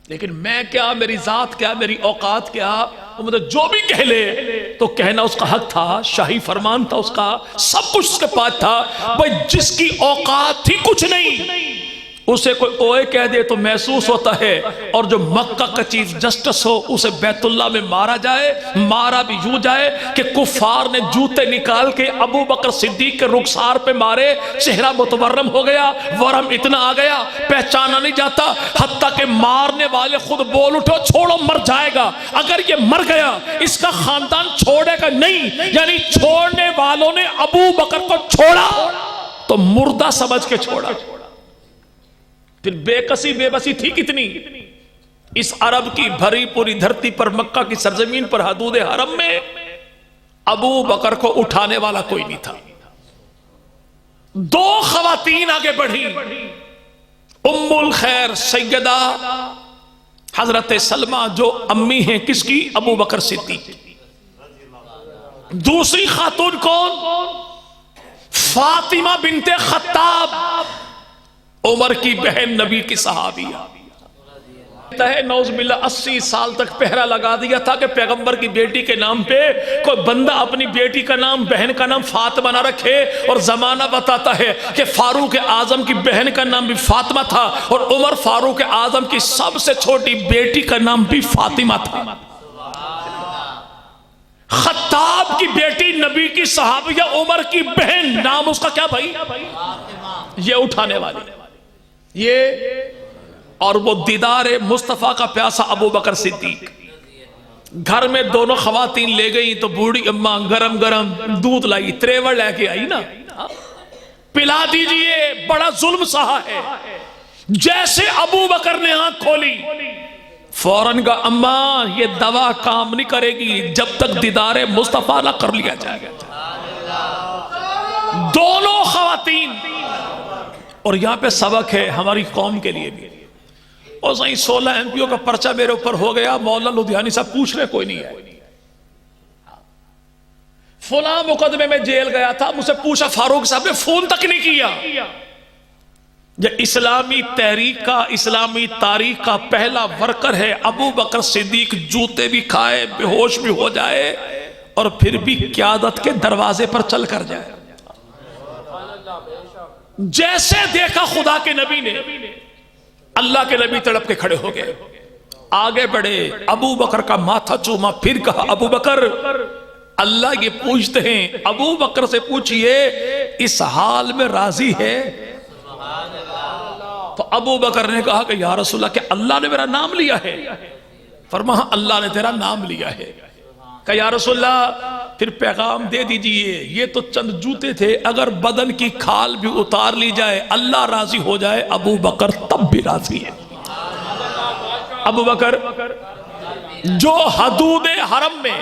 لیکن میں کیا، میری ذات کیا، میری اوقات کیا، وہ مجھے جو بھی کہہ لے تو کہنا اس کا حق تھا، شاہی فرمان تھا اس کا، سب کچھ اس کے پاس تھا۔ بھائی جس کی اوقات تھی کچھ نہیں اسے کوئی اوے کہہ دے تو محسوس ہوتا ہے، اور جو مکہ کا چیف جسٹس ہو اسے بیت اللہ میں مارا جائے، مارا بھی یوں جائے کہ کفار نے جوتے نکال کے ابو بکر صدیق کے رخسار پہ مارے، چہرہ متورم ہو گیا، ورم اتنا آ گیا پہچانا نہیں جاتا، حتیٰ کہ مارنے والے خود بول اٹھو چھوڑو مر جائے گا، اگر یہ مر گیا اس کا خاندان چھوڑے گا نہیں، یعنی چھوڑنے والوں نے ابو بکر کو چھوڑا تو مردہ سمجھ کے چھوڑا۔ پھر بے کسی بے بسی تھی کتنی اس عرب کی بھری پوری دھرتی پر، مکہ کی سرزمین پر، حدود حرم میں ابو بکر کو اٹھانے والا کوئی نہیں تھا۔ 2 خواتین آگے بڑھی، ام الخیر سیدہ حضرت سلمہ جو امی ہیں کس کی؟ ابو بکر صدیق۔ دوسری خاتون کون؟ فاطمہ بنت خطاب، عمر کی بہن، نبی کی صحابیہ۔ کہتا ہے نعوذ باللہ 80 سال تک پہرا لگا دیا تھا کہ پیغمبر کی بیٹی کے نام پہ کوئی بندہ اپنی بیٹی کا نام، بہن کا نام فاطمہ نہ رکھے، اور زمانہ بتاتا ہے کہ فاروق اعظم کی بہن کا نام بھی فاطمہ تھا، اور عمر فاروق اعظم کی سب سے چھوٹی بیٹی کا نام بھی فاطمہ تھا۔ خطاب کی بیٹی نبی کی صحابیہ، عمر کی بہن، نام اس کا کیا بھائی؟ یہ اٹھانے والی، یہ اور وہ دیدار مصطفیٰ کا پیاسا ابو بکر صدیق گھر میں دونوں خواتین لے گئی تو بوڑھی اماں گرم گرم دودھ لائی، تریوڑ لے کے آئی نا، پلا دیجئے، بڑا ظلم سہا ہے۔ جیسے ابو بکر نے آنکھ کھولی فوراً کا اماں یہ دوا کام نہیں کرے گی جب تک دیدار مصطفیٰ نہ کر لیا جائے گا۔ دونوں خواتین، اور یہاں پہ سبق ہے ہماری قوم کے لیے بھی۔ اور صحیح 16 ایم پی او کا پرچہ میرے اوپر ہو گیا، مولانا لدھیانی صاحب پوچھ رہے کوئی نہیں ہے، فلاں مقدمے میں جیل گیا تھا، مجھ سے پوچھا فاروق صاحب نے فون تک نہیں کیا۔ یہ اسلامی تحریک کا، اسلامی تاریخ کا پہلا ورکر ہے ابو بکر صدیق، جوتے بھی کھائے، بے ہوش بھی ہو جائے اور پھر بھی قیادت کے دروازے پر چل کر جائے۔ جیسے دیکھا خدا کے نبی نے، اللہ کے نبی تڑپ کے کھڑے ہو گئے، آگے بڑھے، ابو بکر کا ماتھا چوما، پھر کہا ابو بکر اللہ یہ پوچھتے ہیں، ابو بکر سے پوچھئے اس حال میں راضی ہے؟ تو ابو بکر نے کہا کہ یا رسول اللہ کیا اللہ نے میرا نام لیا ہے؟ فرمایا اللہ نے تیرا نام لیا ہے۔ کہ یا رسول اللہ پھر پیغام دے دیجئے، یہ تو چند جوتے تھے، اگر بدن کی کھال بھی اتار لی جائے اللہ راضی ہو جائے، ابو بکر تب بھی راضی ہے۔ ابو بکر جو حدود حرم میں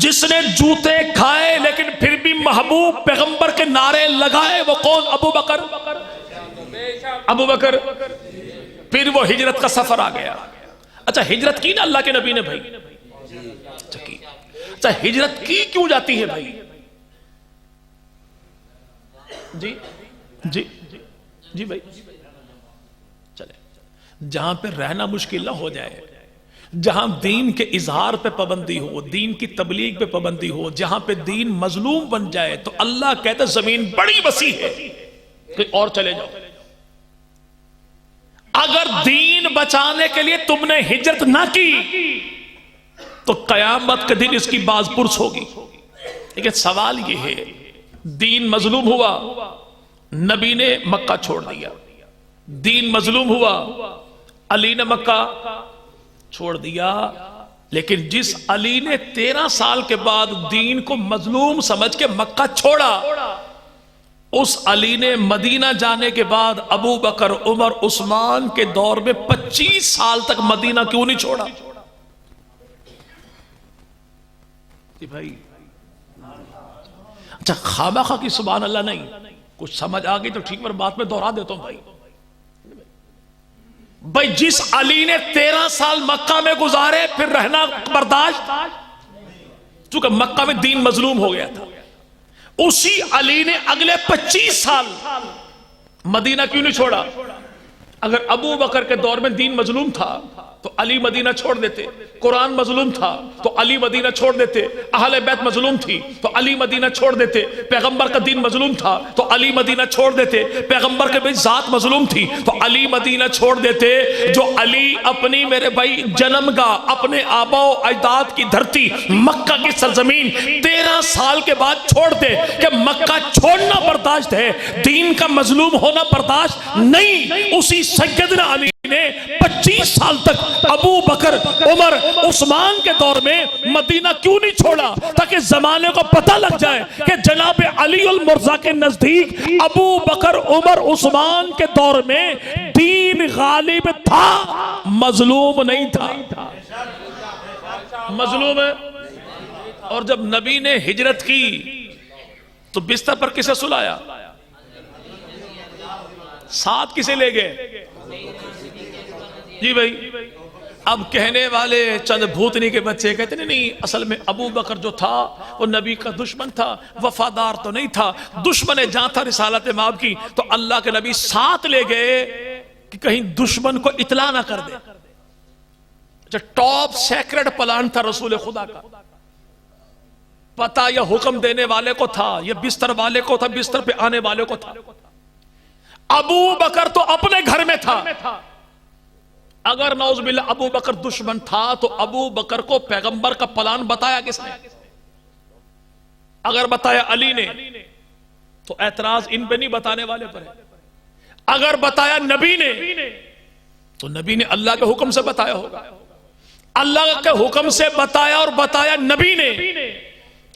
جس نے جوتے کھائے لیکن پھر بھی محبوب پیغمبر کے نعرے لگائے، وہ کون؟ ابو بکر۔ ابو بکر پھر وہ ہجرت کا سفر آ گیا۔ اچھا ہجرت کی نا اللہ کے نبی نے بھائی، اچھا ہجرت کی کیوں جاتی ہے بھائی؟ جی جی جی بھائی چلے، جہاں پہ رہنا مشکل نہ ہو جائے، جہاں دین کے اظہار پہ پابندی ہو، دین کی تبلیغ پہ پابندی ہو، جہاں پہ دین مظلوم بن جائے تو اللہ کہتا ہے زمین بڑی وسیع ہے کہ اور چلے جاؤ۔ اگر دین بچانے کے لیے تم نے ہجرت نہ کی تو قیامت کے دن اس کی باز پرس ہوگی۔ لیکن سوال یہ ہے، دین مظلوم ہوا، نبی نے مکہ چھوڑ دیا، دین مظلوم ہوا، علی نے مکہ چھوڑ دیا، لیکن جس علی نے 13 سال کے بعد دین کو مظلوم سمجھ کے مکہ چھوڑا، اس علی نے مدینہ جانے کے بعد ابو بکر، عمر، عثمان کے دور میں 25 سال تک مدینہ کیوں نہیں چھوڑا؟ بھائی اچھا خامخواہ کی سبحان اللہ نہیں، کچھ سمجھ آگئی تو ٹھیک، پر بات میں دوہرا دیتا ہوں بھائی جس علی نے 13 سال مکہ میں گزارے پھر رہنا برداشت، چونکہ مکہ میں دین مظلوم ہو گیا تھا، اسی علی نے اگلے 25 سال مدینہ کیوں نہیں چھوڑا؟ اگر ابو بکر کے دور میں دین مظلوم تھا تو علی مدینہ چھوڑ دیتے، قرآن مظلوم تھا تو علی مدینہ چھوڑ دیتے، اہل بیت مظلوم تھی تو علی مدینہ چھوڑ دیتے، پیغمبر کا دین مظلوم تھا تو علی مدینہ چھوڑ دیتے، پیغمبر کے ذات مظلوم تھی تو علی مدینہ چھوڑ دیتے۔ جو علی اپنی میرے بھائی جنم گاہ، اپنے آبا و اجداد کی دھرتی مکہ کی سرزمین 13 سال کے بعد چھوڑ دے کہ مکہ چھوڑنا برداشت ہے، دین کا مظلوم ہونا برداشت نہیں، اسی سیدنا علی نے 25 سال تک ابو بکر، عمر، عثمان کے دور میں مدینہ کیوں نہیں چھوڑا؟ تاکہ زمانے کو پتہ لگ جائے کہ جناب علی المرضی کے نزدیک ابو بکر، عمر، عثمان کے دور میں دین غالب تھا، مظلوم نہیں تھا۔ مظلوم ہے۔ اور جب نبی نے ہجرت کی تو بستر پر کسے سلایا؟ ساتھ کسے لے گئے؟ جی بھائی اب کہنے والے چند بھوتنی کے بچے کہتے نہیں اصل میں ابو بکر جو تھا وہ نبی کا دشمن تھا، وفادار تو نہیں تھا، دشمن جہاں تھا رسالت مآب کی، تو اللہ کے نبی ساتھ لے گئے کہ کہیں دشمن کو اطلاع نہ کر دے۔ جو ٹاپ سیکرٹ پلان تھا رسول خدا کا، پتہ یا حکم دینے والے کو تھا یا بستر والے کو تھا، بستر پہ آنے والے کو تھا۔ ابو بکر تو اپنے گھر میں تھا، اگر نعوذ باللہ ابو بکر دشمن تھا تو ابو بکر کو پیغمبر کا پلان بتایا کس نے؟ اگر بتایا علی نے تو اعتراض ان پہ نہیں، بتانے والے پر ہے۔ اگر بتایا نبی نے تو نبی نے اللہ کے حکم سے بتایا ہوگا، اللہ کے حکم سے بتایا اور بتایا نبی نے،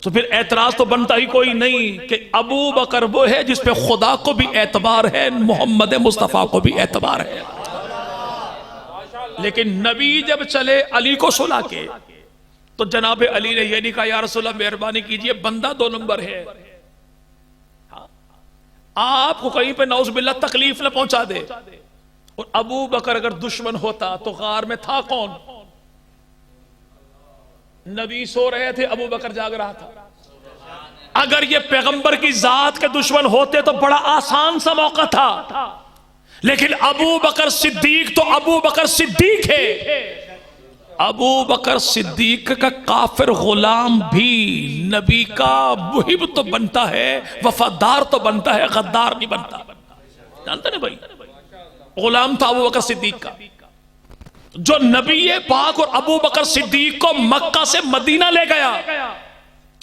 تو پھر اعتراض تو بنتا ہی کوئی نہیں کہ ابو بکر وہ ہے جس پہ خدا کو بھی اعتبار ہے، محمد مصطفیٰ کو بھی اعتبار ہے۔ لیکن نبی جب چلے علی کو سلا کے، تو جناب علی نے یہ نہیں کہا یا رسول اللہ مہربانی کیجئے بندہ 2 نمبر ہے، آپ کو کہیں پہ نعوذ باللہ تکلیف نہ پہنچا دے۔ اور ابو بکر اگر دشمن ہوتا تو غار میں تھا کون؟ نبی سو رہے تھے، ابو بکر جاگ رہا تھا۔ اگر یہ پیغمبر کی ذات کے دشمن ہوتے تو بڑا آسان سا موقع تھا، لیکن ابو بکر صدیق تو ابو بکر صدیق ہے۔ ابو بکر صدیق کا کافر غلام بھی نبی کا محب تو بنتا ہے، وفادار تو بنتا ہے، غدار نہیں بنتا۔ جانتے نا بھائی، غلام تھا ابو بکر صدیق کا، جو نبی پاک اور ابو بکر صدیق کو مکہ سے مدینہ لے گیا،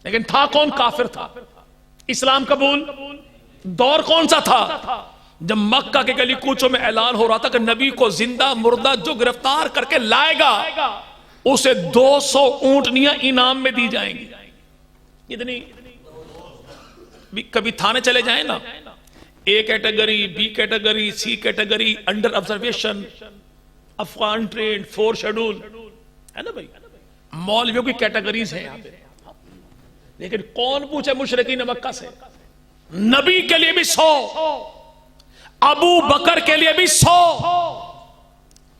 لیکن تھا کون؟ کافر تھا۔ اسلام قبول دور کون سا تھا؟ جب مکہ کے گلی کوچوں میں اعلان ہو رہا تھا کہ نبی کو زندہ مردہ جو گرفتار کر کے لائے گا اسے 200 اونٹنیاں انعام میں دی جائیں گی۔ اتنی کبھی تھانے چلے جائیں نا، A category, B category, C category, under observation, Afghan trained, 4 schedule, ہے نا بھائی، مولویوں کی کیٹیگریز ہیں یہاں پہ۔ لیکن کون پوچھے مشرکین مکہ سے؟ نبی کے لیے بھی 100، ابو بکر کے لیے بھی 100،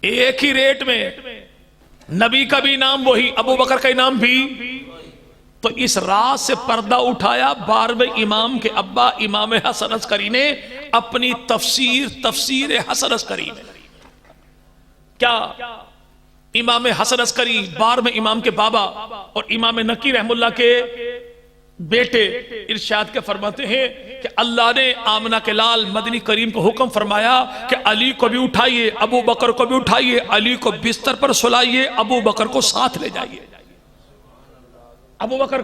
ایک ہی ریٹ میں، نبی کا بھی نام وہی، ابو بکر کا نام بھی۔ تو اس راز سے پردہ اٹھایا 12ویں امام کے ابا امام حسن عسکری نے اپنی تفسیر حسن عسکری میں۔ کیا امام حسن عسکری 12ویں امام کے بابا اور امام نقی رحم اللہ کے بیٹے ارشاد کے فرماتے ہیں کہ اللہ نے آمنہ کے لال مدنی کریم کو حکم فرمایا کہ علی کو بھی اٹھائیے، ابو بکر کو بھی اٹھائیے، علی کو بستر پر سلائیے، ابو بکر کو ساتھ لے جائیے۔ ابو بکر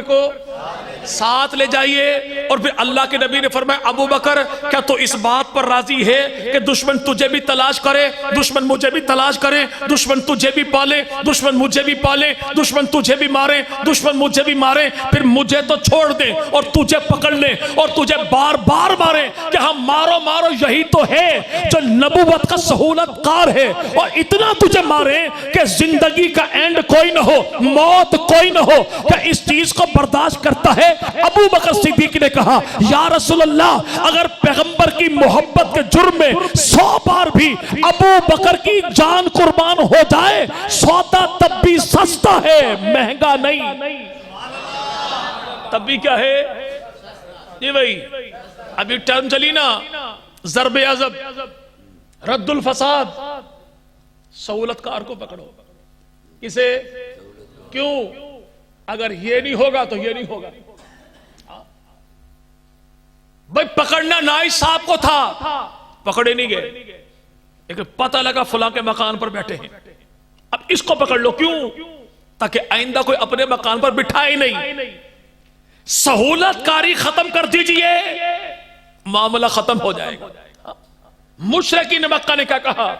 کو ساتھ لے جائیے۔ اور پھر اللہ کے نبی نے فرمایا ابو بکر کیا تو اس بات پر راضی ہے کہ دشمن تجھے بھی تلاش کرے، دشمن مجھے بھی تلاش کرے، دشمن تجھے بھی پالے، دشمن مجھے بھی پالے، دشمن تجھے بھی مارے، دشمن مجھے بھی مارے، پھر مجھے تو چھوڑ دے اور تجھے پکڑ لے اور تجھے بار بار مارے کہ ہم مارو مارو یہی تو ہے جو نبوت کا سہولت کار ہے، اور اتنا تجھے مارے کہ زندگی کا اینڈ کوئی نہ ہو، موت کوئی نہ ہو، کہ اس چیز کو برداشت کرتا ہے۔ ابو بکر صدیق نے کہا یا رسول اللہ اگر پیغمبر کی محبت کے جرم میں 100 بار بھی ابو بکر کی جان قربان ہو جائے، سودا تب بھی سستا ہے، مہنگا نہیں۔ تب بھی کیا ہے یہ بھائی؟ ابھی ٹرم چلی نا، ضرب عضب، رد الفساد، سہولت کار کو پکڑو۔ کسے؟ کیوں؟ اگر یہ نہیں ہوگا تو یہ نہیں ہوگا۔ بھائی پکڑنا نائب صاحب کو تھا، پکڑے نہیں گئے، لیکن پتہ لگا فلاں کے مکان پر بیٹھے ہیں، اب اس کو پکڑ لو۔ کیوں؟ تاکہ آئندہ کوئی اپنے مکان پر بٹھائے نہیں۔ سہولت کاری ختم کر دیجئے، معاملہ ختم ہو جائے گا۔ مشرکین مکہ نے کیا کہا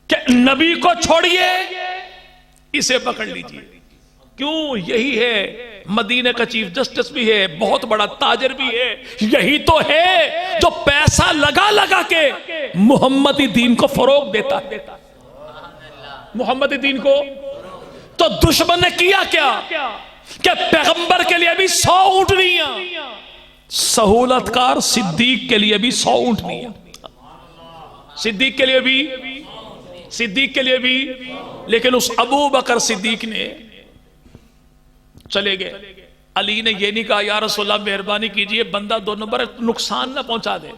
کہ نبی کو چھوڑیے، اسے پکڑ لیجئے۔ کیوں؟ یہی ہے مدینہ کا چیف جسٹس بھی ہے، بہت بڑا تاجر بھی ہے، یہی تو ہے جو پیسہ لگا لگا کے محمدی دین کو فروغ دیتا ہے، محمدی دین کو۔ تو دشمن نے کیا کیا کہ پیغمبر کے لیے بھی 100 اونٹنیاں، سہولت کار صدیق کے لیے بھی 100 اونٹنیاں، صدیق کے لیے بھی۔ لیکن اس ابو بکر صدیق نے چلے گئے، علی نے یہ نہیں کہا یا رسول اللہ مہربانی کیجئے بندہ 2 نمبر نقصان نہ پہنچا دے۔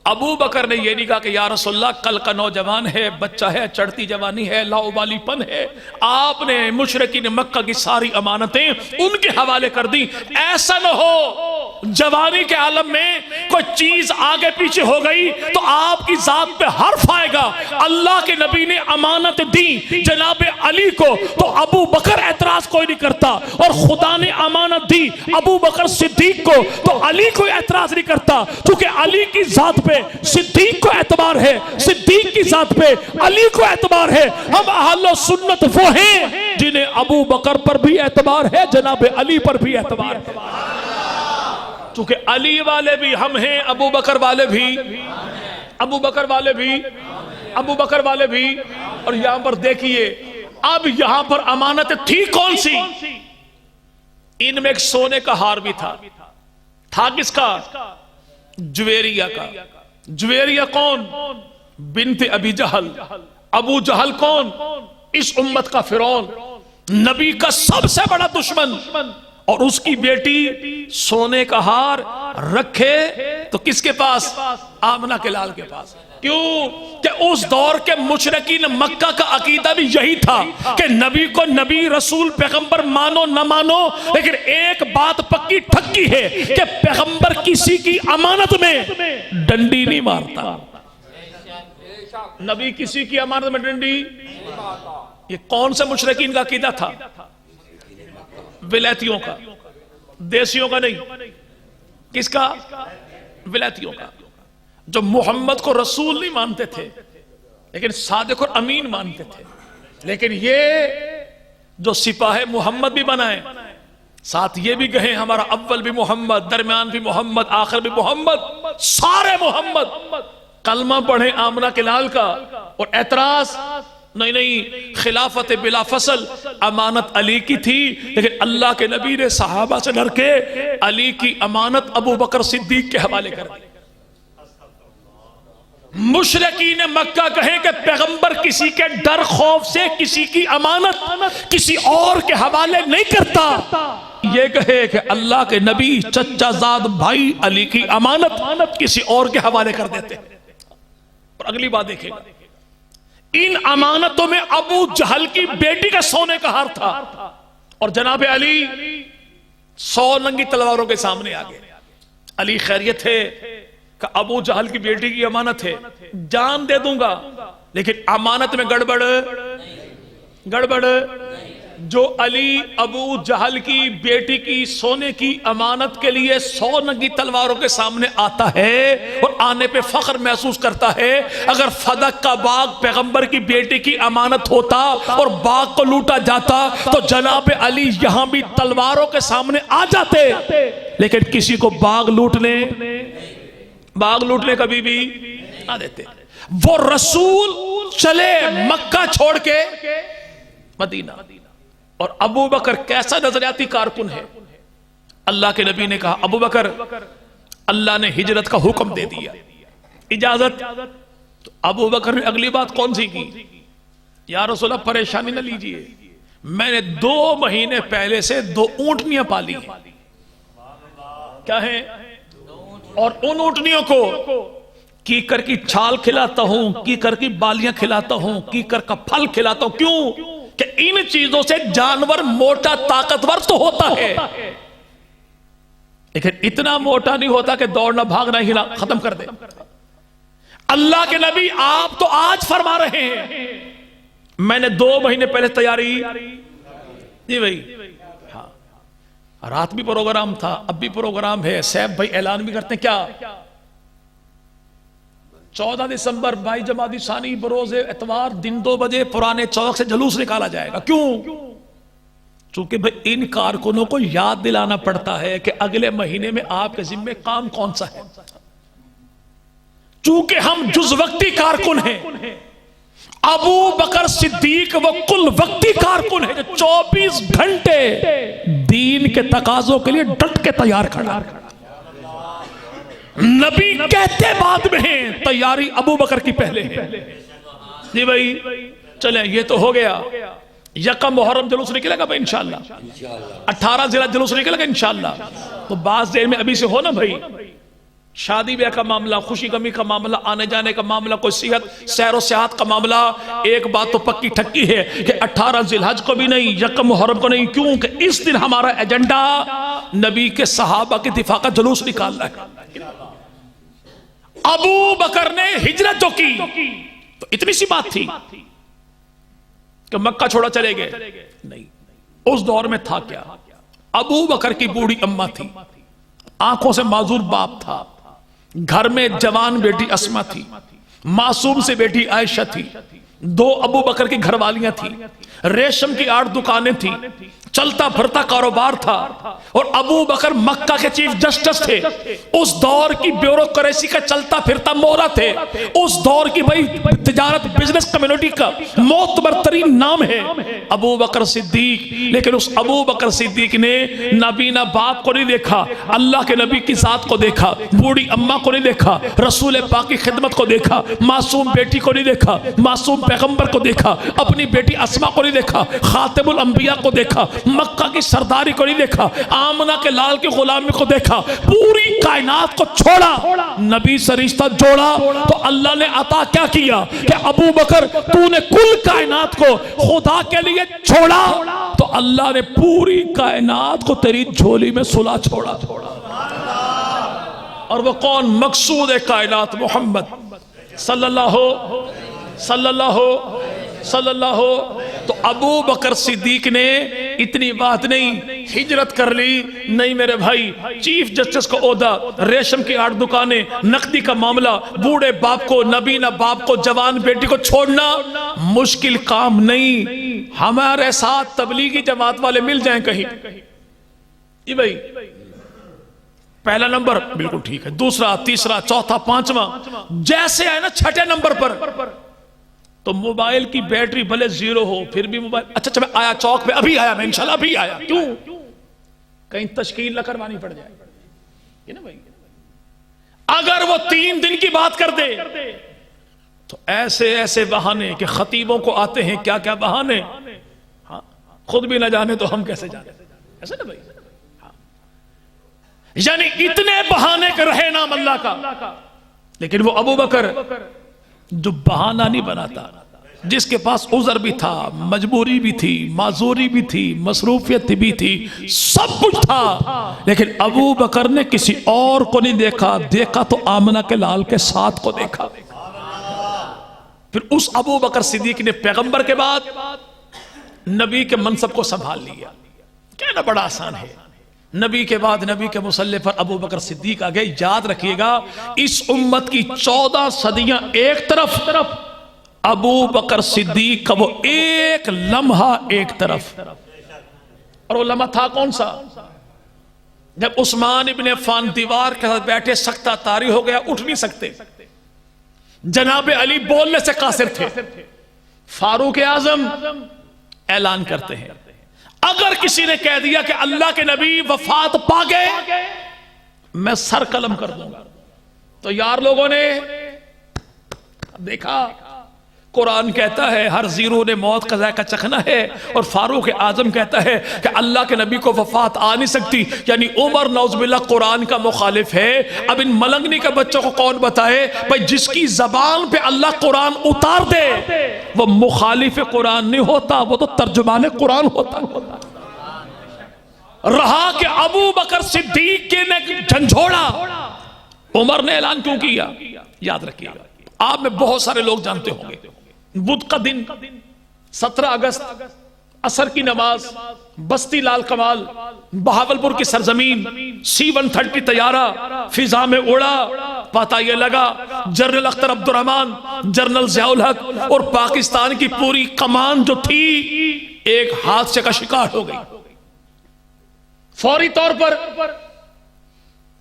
ابو بکر نے یہ نہیں کہا کہ یا رسول اللہ کل کا نوجوان ہے، بچہ ہے، چڑھتی جوانی ہے، لاؤبالی پن ہے، آپ نے مشرکین مکہ کی ساری امانتیں ان کے حوالے کر دی۔ ایسا نہ ہو جوانی کے عالم میں کوئی چیز آگے پیچھے ہو گئی تو آپ کی ذات پہ حرف آئے گا. اللہ کے نبی نے امانت دی جناب علی کو تو ابو بکر اعتراض کوئی نہیں کرتا, اور خدا نے امانت دی ابو بکر صدیق کو تو علی کوئی اعتراض نہیں کرتا, چونکہ علی کی ذات پہ صدیق کو اعتبار ہے, صدیق کی ذات پہ علی کو اعتبار ہے. ہم اہل سنت وہ ہیں جنہیں ابو بکر پر بھی اعتبار ہے, جناب علی پر بھی اعتبار ہے. چونکہ علی والے بھی ہم ہیں, ابو بکر والے بھی, ابو بکر والے بھی, ابو بکر والے بھی. اور یہاں پر دیکھیے اب یہاں پر امانت تھی کون سی؟ ان میں ایک سونے کا ہار بھی تھا. تھا کس کا؟ جویریہ کا. جویریہ کون؟ بنت ابی جہل. ابو جہل کون؟ اس امت کا فرعون, نبی کا سب سے بڑا دشمن. اور اس کی بیٹی سونے کا ہار رکھے تو کس کے پاس؟ آمنہ کے لال کے پاس. کیوں کہ اس دور کے مشرکین مکہ کا عقیدہ بھی یہی تھا کہ نبی کو نبی رسول پیغمبر مانو نہ مانو, لیکن ایک بات پکی ٹھکی ہے کہ پیغمبر کسی کی امانت میں ڈنڈی نہیں مارتا. نبی کسی کی امانت میں ڈنڈی. یہ کون سے مشرکین کا عقیدہ تھا؟ ولایتیوں کا, دیسیوں کا نہیں. کس کا؟ ولایتیوں کا, جو محمد کو رسول نہیں مانتے تھے لیکن صادق اور امین مانتے تھے. لیکن یہ جو سپاہ محمد بھی بنائے, ساتھ یہ بھی کہیں ہمارا اول بھی محمد, درمیان بھی محمد, آخر بھی محمد, سارے محمد. کلمہ پڑھیں آمنہ کے لال کا اور اعتراض نہیں, خلافت بلا فصل امانت علی کی تھی, لیکن اللہ کے نبی نے صحابہ سے ڈر کے علی کی امانت ابو بکر صدیق کے حوالے کر دی. مشرکین مکہ کہیں کہ پیغمبر کسی کے ڈر خوف سے کسی کی امانت کسی اور کے حوالے نہیں کرتا. یہ کہے کہ اللہ کے نبی چچا زاد بھائی علی کی امانت کسی اور کے حوالے کر دیتے. اور اگلی بات دیکھیں, ان امانتوں میں ابو جہل کی بیٹی کا سونے کا ہار تھا, اور جناب علی 100 ننگی تلواروں کے سامنے آگے. علی خیریت ہے کہ ابو جہل کی بیٹی کی امانت ہے, جان دے دوں گا, لیکن امانت میں گڑبڑ. جو علی ابو جہل کی بیٹی کی سونے کی امانت کے لیے 100 ننگی تلواروں کے سامنے آتا ہے اور آنے پہ فخر محسوس کرتا ہے, اگر فدق کا باغ پیغمبر کی بیٹی کی امانت ہوتا اور باغ کو لوٹا جاتا تو جناب علی یہاں بھی تلواروں کے سامنے آ جاتے, لیکن کسی کو باغ لوٹنے کبھی بھی نہ دیتے. وہ رسول چلے مکہ چھوڑ کے مدینہ, اور ابو بکر کیسا نظریاتی کارکن ہے. اللہ کے نبی نے کہا ابو بکر, اللہ نے ہجرت کا حکم دے دیا, اجازت. تو ابو بکر نے اگلی بات کون سی کی؟ یا رسول اللہ پریشانی نہ لیجئے, میں نے 2 مہینے پہلے سے 2 اونٹنیاں پالی ہیں. کیا ہیں؟ اور ان اونٹنیوں کو کیکر کی چھال کھلاتا ہوں, کیکر کی بالیاں کھلاتا ہوں, کیکر کا پھل کھلاتا ہوں. کیوں کہ ان چیزوں سے جانور موٹا طاقتور تو ہوتا ہے, لیکن اتنا موٹا نہیں ہوتا کہ دوڑنا بھاگنا ہی ختم کر دے. اللہ کے نبی آپ تو آج فرما رہے ہیں میں نے 2 مہینے پہلے تیاری. جی بھائی, ہاں رات بھی پروگرام تھا, اب بھی پروگرام ہے. سیف بھائی اعلان بھی کرتے ہیں کیا 14 دسمبر 22 جمادی ثانی بروز اتوار دن 2 بجے پرانے چوک سے جلوس نکالا جائے گا. کیوں؟ چونکہ بھئی ان کارکنوں کو یاد دلانا پڑتا ہے کہ اگلے مہینے میں آپ کے ذمہ کام کون سا ہے. چونکہ ہم جز وقتی کارکن ہیں, ابو بکر صدیق وہ کل وقتی کارکن ہے جو 24 گھنٹے دین کے تقاضوں کے لیے ڈٹ کے تیار کھڑا. نبی کہتے بعد میں ہیں, تیاری ابو بکر کی پہلے ہے. جی بھائی چلیں, یہ تو ہو گیا. یکم محرم جلوس نکلے گا بھائی انشاءاللہ, 18 ذی الحجہ جلوس نکلے گا انشاءاللہ. تو بعض دیر میں ابھی سے ہو نا بھائی, شادی بیاہ کا معاملہ, خوشی غمی کا معاملہ, آنے جانے کا معاملہ, کوئی صحت سیر و سیاحت کا معاملہ. ایک بات تو پکی ٹھکی ہے کہ 18 ذی الحجہ کو بھی نہیں, یکم محرم کو نہیں. کیوں کہ اس دن ہمارا ایجنڈا نبی کے صحابہ کے دفاع کا جلوس نکالنا ہے. ابو بکر نے ہجرت جو کی تو اتنی سی بات تھی کہ مکہ چھوڑا چلے گئے؟ نہیں، اس دور میں تھا کیا؟ ابو بکر کی بوڑھی اماں تھی، آنکھوں سے معذور باپ تھا، گھر میں جوان بیٹی اسما تھی، معصوم سے بیٹی عائشہ تھی، 2 ابو بکر کی گھر والیاں تھی، ریشم کی 8 دکانیں تھی، چلتا پھرتا کاروبار تھا، اور ابو بکر مکہ کے چیف جسٹس تھے، اس دور کی بیوروکریسی کا چلتا پھرتا مورا تھے، اس دور کی بھائی تجارت بزنس کمیونٹی کا معتبر ترین نام ہے ابو بکر صدیق۔ لیکن اس ابو بکر صدیق نے نبی نہ باپ کو نہیں دیکھا، اللہ کے نبی کی ذات کو دیکھا، بوڑھی اماں کو نہیں دیکھا، رسول پاک کی خدمت کو دیکھا، معصوم بیٹی کو نہیں دیکھا، معصوم پیغمبر کو دیکھا، اپنی بیٹی اسما کو نہیں دیکھا، خاتم الانبیاء کو دیکھا، مکہ کی سرداری کو نہیں دیکھا، آمنہ کے لال کی غلامی کو دیکھا، پوری کائنات کو چھوڑا، نبی سے رشتہ جوڑا تو اللہ نے عطا کیا کیا کہ ابو بکر تو نے کل کائنات کو خدا کے لیے چھوڑا تو اللہ نے پوری کائنات کو تیری جھولی میں سلا چھوڑا۔ اور وہ کون؟ مقصود کائنات محمد صلی اللہ تو ابو بکر صدیق نے اتنی بات نہیں، ہجرت کر لی، نہیں میرے بھائی، چیف جسٹس کو عہدہ، ریشم کی 8 دکانیں، نقدی کا معاملہ، بوڑھے باپ کو، نبی نہ باپ کو، جوان بیٹی کو چھوڑنا مشکل کام نہیں۔ ہمارے ساتھ تبلیغی جماعت والے مل جائیں کہیں، یہ بھائی پہلا نمبر بالکل ٹھیک ہے، دوسرا، تیسرا، چوتھا، 5واں، جیسے ہے نا 6 نمبر پر تو موبائل کی بیٹری بھلے 0 ہو پھر بھی موبائل، اچھا میں آیا چوک پہ، ابھی آیا میں انشاءاللہ ابھی آیا، کیوں؟ کہیں تشکیل نہ کروانی پڑ جائے، یہ نا بھائی۔ اگر وہ 3 دن کی بات کر دے تو ایسے ایسے بہانے کہ خطیبوں کو آتے ہیں کیا کیا بہانے، خود بھی نہ جانے تو ہم کیسے جانے، ایسا نا بھائی۔ یعنی اتنے بہانے کر رہے نام اللہ کا، لیکن وہ ابو بکر جو بہانہ نہیں بناتا، جس کے پاس عذر بھی تھا، مجبوری بھی تھی، معذوری بھی تھی، مصروفیت بھی تھی، سب کچھ تھا، لیکن ابو بکر نے کسی اور کو نہیں دیکھا، دیکھا تو آمنہ کے لال کے ساتھ کو دیکھا۔ پھر اس ابو بکر صدیق نے پیغمبر کے بعد نبی کے منصب کو سنبھال لیا۔ کہنا بڑا آسان ہے، نبی کے بعد نبی کے مصلی پر ابو بکر صدیق آگے۔ یاد رکھیے گا اس امت کی 14 صدیاں ایک طرف، ابو بکر صدیق کا وہ ایک لمحہ ایک طرف، اور وہ لمحہ تھا کون سا؟ جب عثمان ابن عفان دیوار کے ساتھ بیٹھے، سکتہ طاری ہو گیا، اٹھ نہیں سکتے، جناب علی بولنے سے قاصر تھے، فاروق اعظم اعلان کرتے ہیں اگر کسی نے کہہ دیا کہ اللہ کے نبی وفات پا گئے میں سر قلم کر دوں گا، تو یار لوگوں نے دیکھا قرآن کہتا ہے ہر زیرو نے موت کا ذائقہ چکھنا ہے، اور فاروق اعظم کہتا ہے کہ اللہ کے نبی کو وفات آ نہیں سکتی، یعنی عمر نعوذ باللہ قرآن کا مخالف ہے۔ اب ان ملنگنی کے بچوں کو کون بتائے بھائی جس کی زبان پہ اللہ قرآن اتار دے وہ مخالف قرآن نہیں ہوتا، وہ تو ترجمان قرآن ہوتا رہا۔ کہ ابو بکر صدیق کے نے جھنجھوڑا، عمر نے اعلان کیوں کیا؟ یاد رکھیے گا، آپ میں بہت سارے لوگ جانتے ہوں گے، بدھ کا دن 17 اگست، عصر کی نماز، بستی لال کمال، بہاولپور کی سرزمین، C-130 طیارہ فضا میں اڑا، پتہ یہ لگا جنرل اختر عبد الرحمن، جنرل ضیاء الحق اور پاکستان کی پوری کمان جو تھی ایک حادثے کا شکار ہو گئی۔ فوری طور پر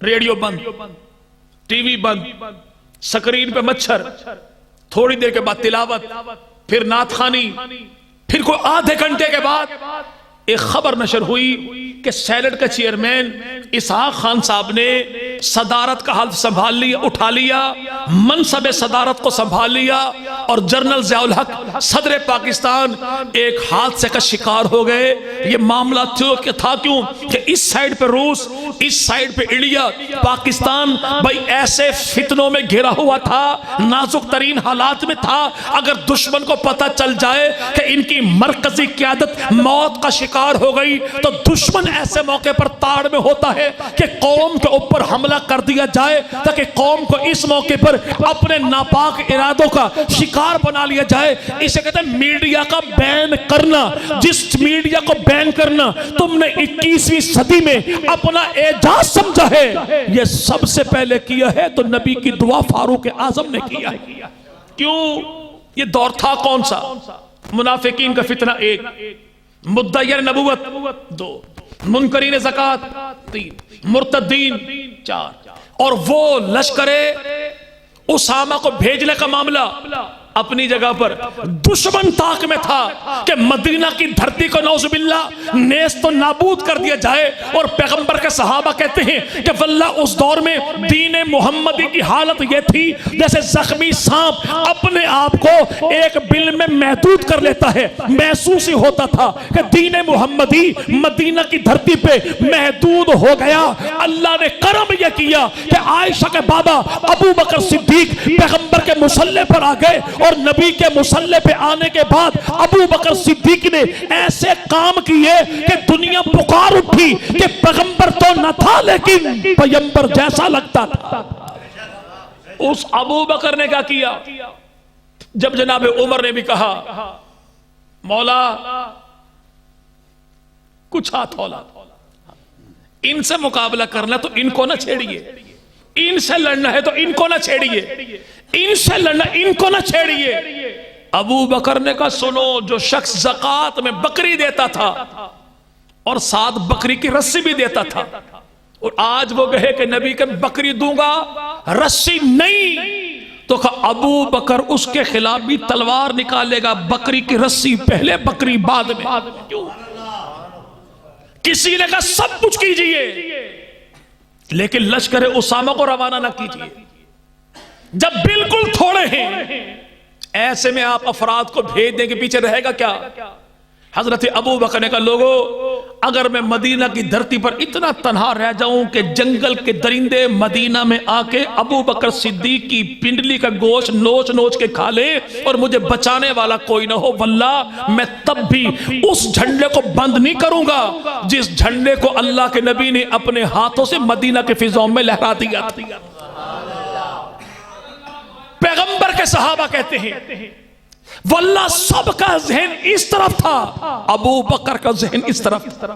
ریڈیو بند، ٹی وی بند، سکرین پہ مچھر، تھوڑی دیر کے بعد تلاوت، پھر نعت خوانی، پھر کوئی آدھے گھنٹے کے بعد ایک خبر نشر ہوئی کہ سینٹ کا چیئرمین اسحاق خان صاحب نے صدارت کا حلف سنبھال لیا، اٹھا لیا، منصب صدارت کو سنبھال لیا، اور جنرل ضیاء الحق صدر پاکستان ایک حادثے کا شکار ہو گئے۔ یہ معاملہ تھا کیوں کہ اس سائیڈ پہ روس، اس سائیڈ پہ انڈیا، پاکستان بھائی ایسے فتنوں میں گھرا ہوا تھا، نازک ترین حالات میں تھا، اگر دشمن کو پتہ چل جائے کہ ان کی مرکزی قیادت موت کا شکار شکار ہو گئی تو دشمن ایسے موقع پر تاڑ میں ہوتا ہے کہ قوم کے اوپر حملہ کر دیا جائے تاکہ قوم کو اس موقع پر اپنے ناپاک ارادوں کا شکار بنا لیا جائے. اسے کہتے ہیں میڈیا کا بین کرنا. جس میڈیا کو بین کرنا تم نے 21ویں صدی میں اپنا اعجاز سمجھا ہے، یہ سب سے پہلے کیا ہے تو نبی کی دعا فاروق اعظم نے کیا ہے. کیوں؟ یہ دور تھا کون سا؟ منافقین کا فتنہ 1، مدعی نبوت 2، منکرین زکات 3، مرتدین 4، اور وہ لشکر اسامہ کو بھیجنے کا معاملہ اپنی جگہ پر. دشمن طاق میں تھا کہ مدینہ کی دھرتی کو نعوذ باللہ نیست و نابود کر دیا جائے، اور پیغمبر کے صحابہ کہتے ہیں کہ واللہ اس دور میں دین محمدی کی حالت یہ تھی جیسے زخمی سانپ اپنے آپ کو ایک بل میں محدود کر لیتا ہے. محسوس ہی ہوتا تھا کہ دین محمدی مدینہ کی دھرتی پہ محدود ہو گیا. اللہ نے کرم یہ کیا کہ عائشہ کے بابا ابو بکر صدیق پیغمبر کے مصلی پر آ گئے، اور نبی کے مصلی پہ آنے کے بعد ابو بکر صدیق نے ایسے کام کیے کہ دنیا پکار اٹھی کہ پیغمبر تو نہ تھا لیکن پیغمبر جیسا لگتا تھا. اس ابو بکر نے کیا کیا؟ جب جناب عمر نے بھی کہا مولا کچھ ہاتھ ہولا، ان سے مقابلہ کرنا تو ان کو نہ چھیڑیے، ان سے لڑنا ہے تو ان کو نہ چھیڑیے، ان سے لڑنا ان کو نہ چھیڑیے. ابو بکر نے کہا سنو، جو شخص زکات میں بکری دیتا تھا اور ساتھ بکری کی رسی بھی دیتا تھا، اور آج وہ کہے کہ نبی کے بکری دوں گا رسی نہیں، تو کہا ابو بکر اس کے خلاف بھی تلوار نکالے گا، بکری کی رسی پہلے بکری بعد میں. کیوں؟ کسی نے کہا سب کچھ کیجئے لیکن لشکر اسامہ کو روانہ نہ کیجئے. جب بالکل تھوڑے ہیں ایسے میں آپ افراد کو بھیج دیں کہ پیچھے رہے گا کیا؟ حضرت ابو بکر نے کہا لوگو اگر میں مدینہ کی دھرتی پر اتنا تنہا رہ جاؤں کہ جنگل کے درندے مدینہ میں آ کے ابو بکر صدیق کی پنڈلی کا گوشت نوچ نوچ کے کھا لے اور مجھے بچانے والا کوئی نہ ہو، واللہ میں تب بھی اس جھنڈے کو بند نہیں کروں گا جس جھنڈے کو اللہ کے نبی نے اپنے ہاتھوں سے مدینہ کے فضاؤں میں لہرا دیا. پیغمبر کے صحابہ کہتے ہیں واللہ سب کا ذہن اس طرف تھا، ابو بکر کا ذہن اس طرف تھا.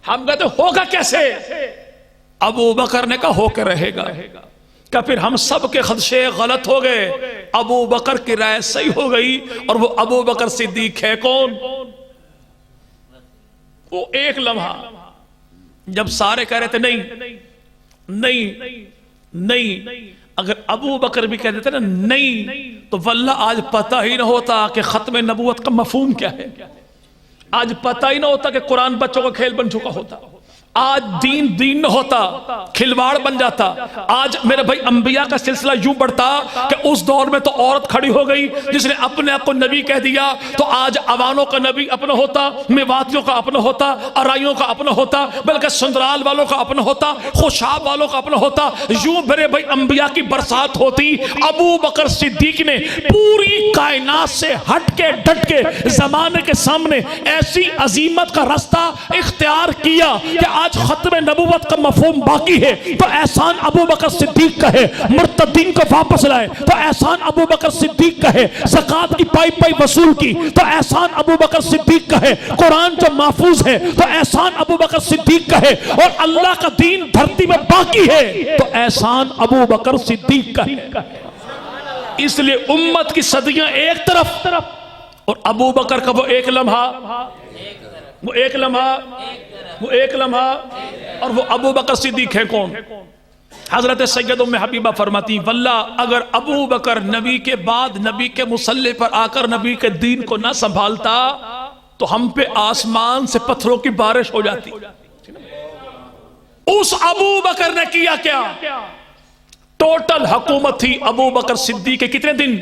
ہم کہتے ہوگا کیسے؟ ابو بکر نے کہا ہو کے رہے گا. کہ پھر ہم سب کے خدشے غلط ہو گئے، ابو بکر کی رائے صحیح ہو گئی، اور وہ ابو بکر صدیق ہے کون؟ وہ ایک لمحہ جب سارے کہہ رہے تھے نہیں نہیں نہیں، اگر ابو بکر بھی کہہ دیتے نا نہیں، تو واللہ آج پتہ ہی نہ ہوتا کہ ختم نبوت کا مفہوم کیا ہے، آج پتہ ہی نہ ہوتا کہ قرآن بچوں کا کھیل بن چکا ہوتا، آج دین نہ ہوتا، کھلواڑ بن جاتا. آج میرے بھائی انبیاء کا سلسلہ یوں بڑھتا کہ اس دور میں تو عورت کھڑی ہو گئی جس نے اپنے آپ کو نبی کہہ دیا، تو آج عوانوں کا نبی اپنا ہوتا، میواتیوں کا اپنا ہوتا، ارائیوں کا اپنا ہوتا، بلکہ سندرال والوں کا اپنا ہوتا، خوشاب والوں کا اپنا ہوتا. یوں میرے بھائی انبیاء کی برسات ہوتی. ابو بکر صدیق نے پوری کائنات سے ہٹ کے ڈٹ کے زمانے کے سامنے ایسی عظیمت کا راستہ اختیار کیا کہ آج ختم نبوت کا مفہوم باقی ہے تو احسان ابو بکر صدیق کا ہے. مرتدین کو واپس لائے تو احسان ابو بکر صدیق کا ہے. زکات کی پائی پائی وصول کی تو احسان ابو بکر صدیق کا ہے. قرآن جو محفوظ ہے تو احسان ابو بکر صدیق کا ہے. اور اللہ کا دین دھرتی میں باقی ہے تو احسان ابو بکر صدیق کا ہے. اس لیے امت کی صدیاں ایک طرف اور ابو بکر کا وہ ایک لمحہ اور وہ ابو بکر صدیق ہے کون؟ حضرت سید ام حبیبہ فرماتی واللہ اگر ابو بکر نبی کے بعد نبی کے مصلی پر آ کر نبی کے دین کو نہ سنبھالتا تو ہم پہ آسمان سے پتھروں کی بارش ہو جاتی. اس ابو بکر نے کیا کیا؟ ٹوٹل حکومت تھی ابو بکر صدیق کے کتنے دن؟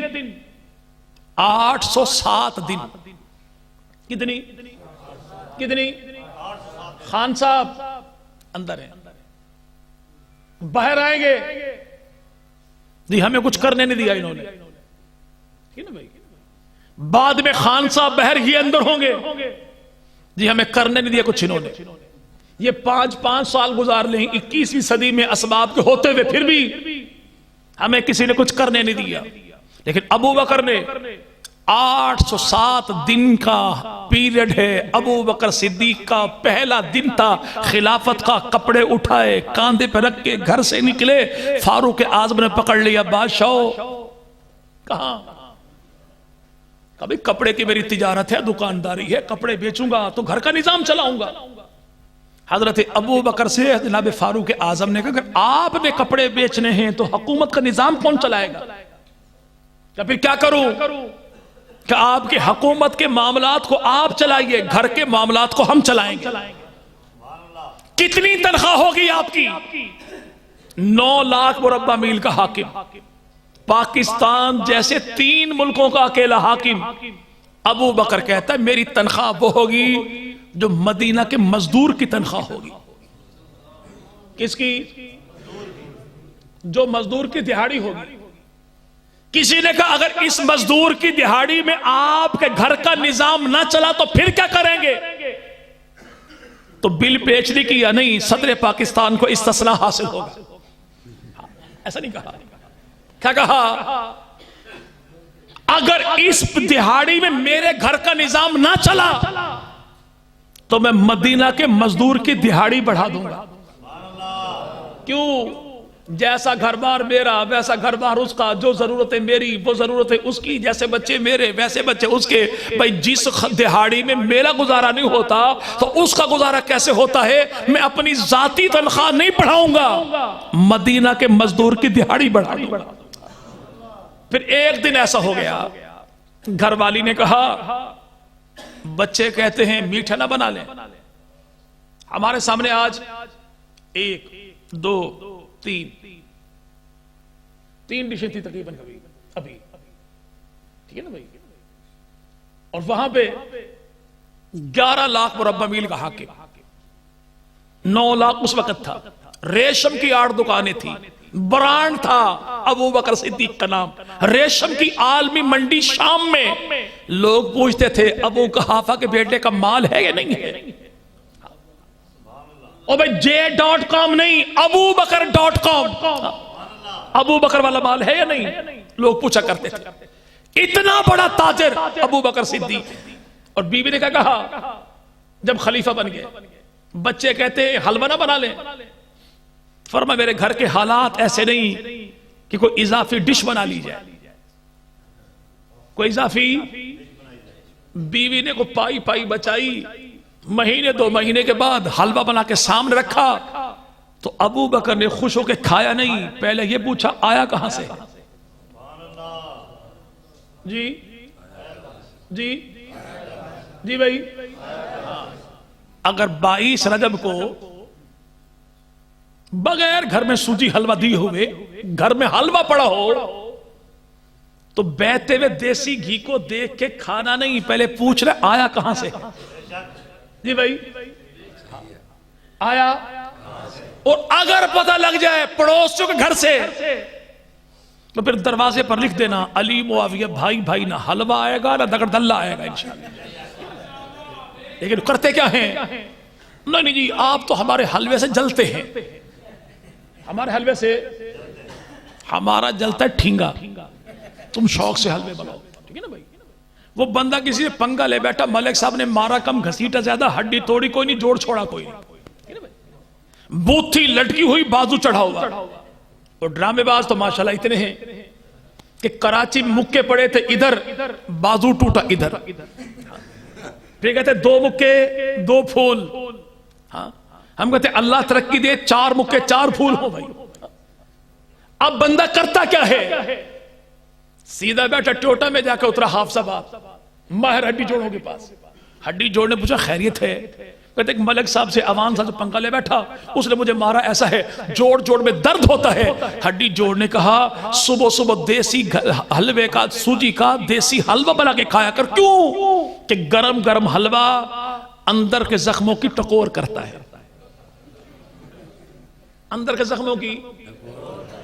807 دن. کتنی؟ خان صاحب اندر ہیں، باہر آئیں گے جی، ہمیں کچھ کرنے نہیں دیا انہوں نے. بعد میں خان صاحب باہر ہی اندر ہوں گے. جی ہمیں کرنے نہیں دیا کچھ انہوں نے. یہ 5 سال گزار لیں 21ویں صدی میں اسباب کے ہوتے ہوئے پھر بھی ہمیں کسی نے کچھ کرنے نہیں دیا. لیکن ابو بکر نے 807 دن کا پیریڈ ہے. ابو بکر صدیق کا پہلا دن تھا خلافت کا. کپڑے اٹھائے کاندھے پہ رکھ کے گھر سے نکلے. فاروق اعظم نے پکڑ لیا. بادشاہ کہاں؟ کبھی کپڑے کی میری تجارت ہے دکانداری ہے کپڑے بیچوں گا تو گھر کا نظام چلاؤں گا. حضرت ابو بکر سے جناب فاروق اعظم نے کہا اگر آپ نے کپڑے بیچنے ہیں تو حکومت کا نظام کون چلائے گا؟ یا پھر کیا کروں کہ آپ کی حکومت کے معاملات کو آپ چلائیے گھر کے معاملات کو ہم چلائیں گے. کتنی تنخواہ ہوگی آپ کی؟ 9 لاکھ مربع میل کا حاکم. پاکستان جیسے 3 ملکوں کا اکیلا حاکم. ابو بکر کہتا ہے میری تنخواہ وہ ہوگی جو مدینہ کے مزدور کی تنخواہ ہوگی. کس کی؟ جو مزدور کی دہاڑی ہوگی. کسی نے کہا اگر اس مزدور کی دہاڑی میں آپ کے گھر کا نظام نہ چلا تو پھر کیا کریں گے؟ تو بل پیش نہیں کیا. نہیں، صدر پاکستان کو استثناء حاصل ہوگا. ایسا نہیں کہا. کیا کہا؟ اگر اس دہاڑی میں میرے گھر کا نظام نہ چلا تو میں مدینہ کے مزدور کی دہاڑی بڑھا دوں گا. کیوں؟ جیسا گھر بار میرا ویسا گھر بار اس کا. جو ضرورتیں میری وہ ضرورتیں اس کی. جیسے بچے میرے ویسے بچے اس کے. بھائی جس دہاڑی میں میرا گزارا نہیں ہوتا تو اس کا گزارا کیسے ہوتا ہے؟ میں اپنی ذاتی تنخواہ نہیں بڑھاؤں گا، مدینہ کے مزدور کی دہاڑی بڑھا دوں گا. پھر ایک دن ایسا ہو گیا گھر والی نے کہا بچے کہتے ہیں میٹھا نہ بنا لیں. ہمارے سامنے آج 1 2 3 ڈشیں تھی تقریباً ابھی. ٹھیک ہے نا بھائی؟ اور وہاں پہ 11 لاکھ مربع میل کا حاکم. 9 لاکھ اس وقت تھا. ریشم کی 8 دکانیں تھی. برانڈ تھا ابو بکر صدیق کا نام. ریشم کی عالمی منڈی شام میں لوگ پوچھتے تھے ابو قحافہ کے بیٹے کا مال ہے یا نہیں ہے. او بھائی J.com نہیں ابو بکر.com. ابو بکر والا مال ہے یا نہیں؟ لوگ پوچھا کرتے تھے. اتنا بڑا تاجر ابو بکر صدیق. اور بیوی نے کیا کہا جب خلیفہ بن گئے؟ بچے کہتے ہیں حلوہ نہ بنا لیں. فرمایا میرے گھر کے حالات ایسے نہیں کہ کوئی اضافی ڈش بنا لی جائے. کوئی اضافی. بیوی نے کو پائی بچائی. مہینے 2 مہینے کے بعد حلوہ بنا کے سامنے رکھا تو ابو بکر نے خوش ہو کے کھایا نہیں. پہلے یہ پوچھا آیا کہاں سے؟ جی بھائی. اگر 22 رجب کو بغیر گھر میں سوجی حلوہ دی ہوئے گھر میں حلوہ پڑا ہو تو بہتے ہوئے دیسی گھی کو دیکھ کے کھانا نہیں، پہلے پوچھ رہے آیا کہاں سے. جی بھائی آیا. اور اگر پتہ لگ جائے پڑوسیوں کے گھر سے تو پھر دروازے پر لکھ دینا علی معاویہ بھائی نہ حلوہ آئے گا نہ دگڑ دلہ آئے گا انشاءاللہ. لیکن کرتے کیا ہیں؟ نہیں جی آپ تو ہمارے حلوے سے جلتے ہیں. ہمارے حلوے سے ہمارا جلتا ہے ٹھینگا. تم شوق سے حلوے بناؤ. ٹھیک ہے نا بھائی؟ وہ بندہ کسی سے پنگا لے بیٹھا ملک صاحب نے مارا کم گھسیٹا زیادہ ہڈی توڑی کوئی نہیں جوڑ چھوڑا کوئی نہیں. بوتھی لٹکی ہوئی بازو چڑھا ہوا. اور ڈرامے باز تو ماشاءاللہ اتنے ہیں کہ کراچی میں مکے پڑے تھے ادھر بازو ٹوٹا ادھر. پھر کہتے 2 مکے 2 پھول. ہاں ہم کہتے اللہ ترقی دے 4 مکے 4 پھول ہو بھائی. اب بندہ کرتا کیا ہے؟ سیدھا بیٹھا ٹوٹا میں جا کے اترا حافظ آباد ماہر ہڈی جوڑوں کے پاس. ہڈی جوڑنے پوچھا خیریت ہے؟ کہتے ایک ملک صاحب سے عوام صاحب سے پنکھا لے بیٹھا اس نے مجھے مارا ایسا ہے جوڑ میں درد ہوتا ہے. ہڈی جوڑ نے کہا صبح دیسی حلوے کا سوجی کا دیسی حلوہ بنا کے کھایا کر. کیوں؟ کہ گرم حلوہ اندر کے زخموں کی ٹکور کرتا ہے. اندر کے زخموں کی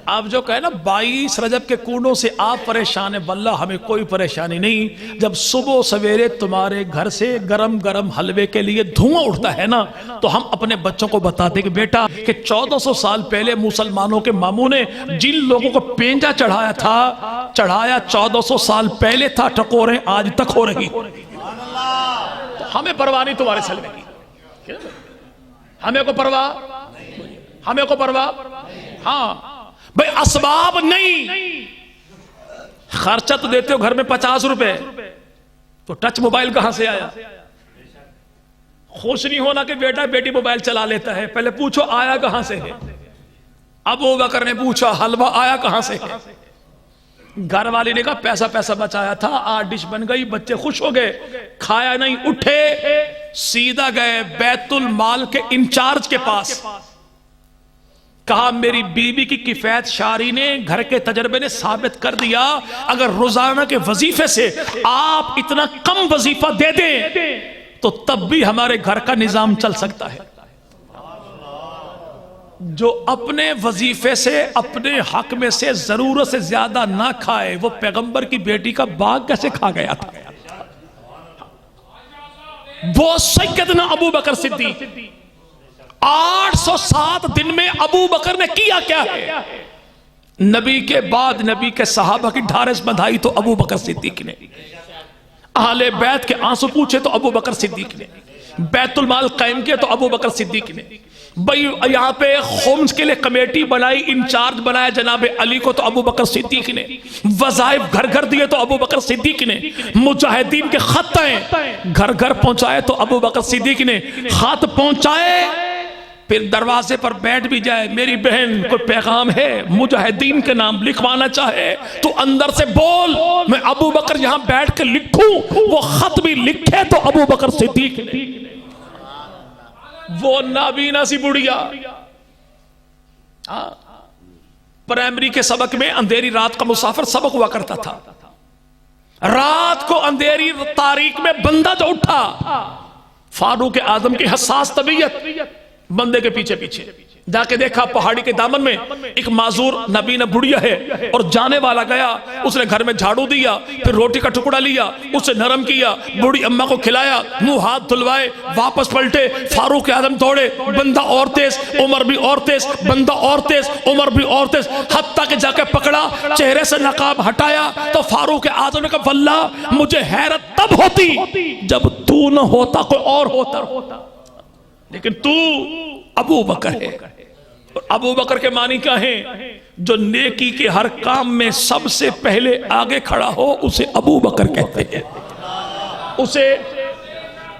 آپ جو کہے نا 22 رجب کے کوڑوں سے آپ پریشان ہیں، واللہ ہمیں کوئی پریشانی نہیں. جب صبح سویرے تمہارے گھر سے گرم گرم حلوے کے لیے دھواں اٹھتا ہے نا، تو ہم اپنے بچوں کو بتاتے کہ بیٹا کہ 1400 سال پہلے مسلمانوں کے ماموں نے جن لوگوں کو پینجا چڑھایا تھا، چڑھایا 1400 سال پہلے تھا، ٹکوریں آج تک ہو رہی. تو ہمیں پرواہ نہیں تمہارے سلوے کی، ہمیں کو پرواہ، ہمیں کو پرواہ. ہاں بھئی اسباب نہیں، خرچہ تو دیتے ہو گھر میں 50 روپے، تو ٹچ موبائل کہاں سے آیا؟ خوش نہیں ہونا کہ بیٹا بیٹی موبائل چلا لیتا ہے، پہلے پوچھو آیا کہاں سے ہے. ابو بکر نے پوچھا حلوہ آیا کہاں سے ہے؟ گھر والی نے کہا پیسہ پیسہ بچایا تھا، 8 ڈش بن گئی، بچے خوش ہو گئے، کھایا نہیں، اٹھے سیدھا گئے بیت المال کے انچارج کے پاس. کہا میری بیوی کی کفایت شاری نے، گھر کے تجربے نے ثابت کر دیا اگر روزانہ کے وظیفے سے آپ اتنا کم وظیفہ دے دیں تو تب بھی ہمارے گھر کا نظام چل سکتا ہے. جو اپنے وظیفے سے اپنے حق میں سے ضرورت سے زیادہ نہ کھائے، وہ پیغمبر کی بیٹی کا باغ کیسے کھا گیا تھا؟ وہ سیدنا ابو بکر صدیق 807 دن میں ابو بکر نے کیا کیا ہے؟ نبی کے بعد نبی کے صحابہ کی ڈھارس بندھائی تو ابو بکر صدیق نے، اہل بیت کے آنسو پوچھے تو ابو بکر صدیق نے، بیت المال قائم کیا تو ابو بکر صدیق نے، بھئی یہاں پہ خمس کے لئے کمیٹی بنائی، انچارج بنایا جناب علی کو تو ابو بکر صدیق نے، وظائف گھر گھر دیے تو ابو بکر صدیق نے، مجاہدین کے خط آئے گھر گھر پہنچائے تو ابو بکر صدیق نے، خط پہنچائے پھر دروازے پر بیٹھ بھی جائے، میری بہن کوئی پیغام ہے مجاہدین کے نام لکھوانا چاہے تو اندر سے بول، میں ابو بکر یہاں بیٹھ کے لکھوں. وہ خط بھی لکھے تو ابو بکر صدیق نے. وہ نابینا سی بڑھیا پرائمری کے سبق میں اندھیری رات کا مسافر سبق ہوا کرتا تھا. رات کو اندھیری تاریک میں بندہ جو اٹھا، فاروق اعظم کی حساس طبیعت بندے کے پیچھے پیچھے جا کے دیکھا پہاڑی کے دامن میں ایک معذور نبینا بڑھیا ہے اور جانے والا گیا. اس نے گھر میں جھاڑو دیا، پھر روٹی کا ٹکڑا لیا، اسے نرم کیا، بوڑھی اماں کو کھلایا، منہ ہاتھ دھلوائے، واپس پلٹے. فاروق اعظم دوڑے، بندہ اور تیز، عمر بھی اور تیز، بندہ اور تیز، عمر بھی اور تیز، حتیٰ کہ جا کے پکڑا، چہرے سے نقاب ہٹایا تو فاروق اعظم نے کہا واللہ مجھے حیرت تب ہوتی جب تو نہ ہوتا کوئی اور ہوتا، لیکن تو ابو بکر ہے. ابو بکر کے معنی کیا ہیں؟ جو نیکی کے ہر کام میں سب سے پہلے آگے کھڑا ہو اسے ابو بکر کہتے ہیں. اسے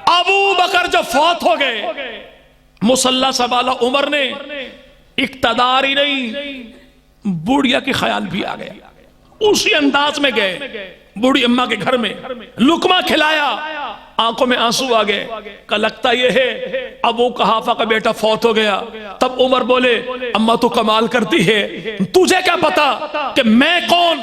ابو بکر جو فوت ہو گئے، مصلی سنبھالا عمر نے، اقتدار ہی نہیں بوڑھیا کی خیال بھی آ گیا. اسی انداز میں گئے بوڑھی اماں کے گھر میں، لقمہ کھلایا، آنکھوں میں آنسو آ گئے کہ لگتا یہ ہے ابو قحافہ کا بیٹا فوت ہو گیا. تب عمر بولے اماں تو کمال کرتی ہے، تجھے کیا پتا کہ میں کون؟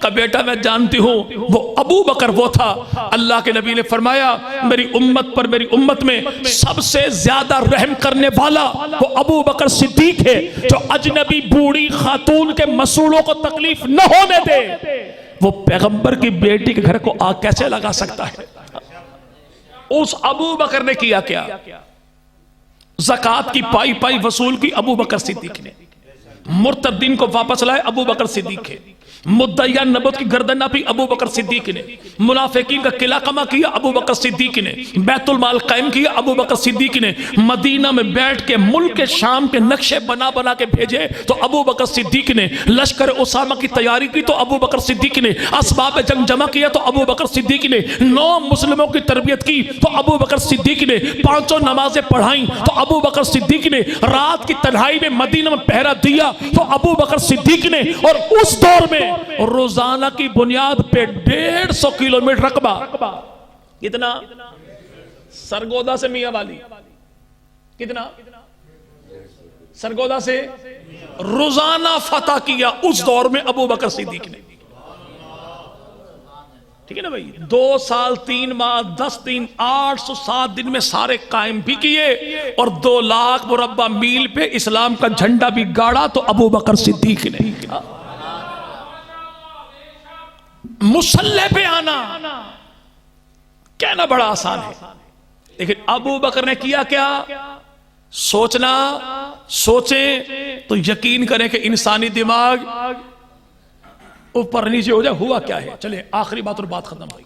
کہ بیٹا میں جانتی ہوں وہ ابو بکر وہ تھا. اللہ کے نبی نے فرمایا میری امت پر، میری امت میں سب سے زیادہ رحم کرنے والا وہ ابو بکر صدیق ہے، جو اجنبی بوڑھی خاتون کے مسئولوں کو تکلیف نہ ہونے دے. وہ پیغمبر کی بیٹی کے گھر کو آگ کیسے لگا سکتا ہے؟ اس ابو بکر نے کیا کیا؟ زکوٰۃ کی پائی پائی وصول کی ابو بکر صدیق نے، مرتدین کو واپس لائے ابو بکر صدیق ہے، مدعیان نبوت کی گردن ناپی ابو بکر صدیق نے، منافقین کا قلعہ کما کیا ابو بکر صدیق نے، بیت المال قائم کیا ابو بکر صدیق نے، مدینہ میں بیٹھ کے ملک شام کے نقشے بنا بنا کے بھیجے تو ابو بکر صدیق نے، لشکر اسامہ کی تیاری کی تو ابو بکر صدیق نے، اسباب جنگ جمع کیا تو ابو بکر صدیق نے، 9 مسلموں کی تربیت کی تو ابو بکر صدیق نے، 5 نمازیں پڑھائیں تو ابو بکر صدیق نے، رات کی تنہائی میں مدینہ میں پہرا دیا تو ابو بکر صدیق نے. اور اس دور میں روزانہ کی بنیاد پہ 150 کلومیٹر رقبہ، کتنا؟ سرگودا سے میاں والی کتنا؟ سرگودا سے روزانہ فتح کیا اس دور میں ابو بکر صدیق نے. ٹھیک ہے نا بھائی؟ 2 سال 3 ماہ 10 دن 807 دن میں سارے قائم بھی کیے، اور 2 لاکھ مربع میل پہ اسلام کا جھنڈا بھی گاڑا تو ابو بکر صدیق نے۔ مسلح پہ آنا کہنا بڑا آسان ہے، لیکن ابو بکر نے کیا کیا؟ سوچنا، سوچیں تو یقین کریں کہ انسانی دماغ اوپر نیچے ہو جائے، ہوا کیا ہے۔ چلیں آخری بات اور بات ختم ہوئی۔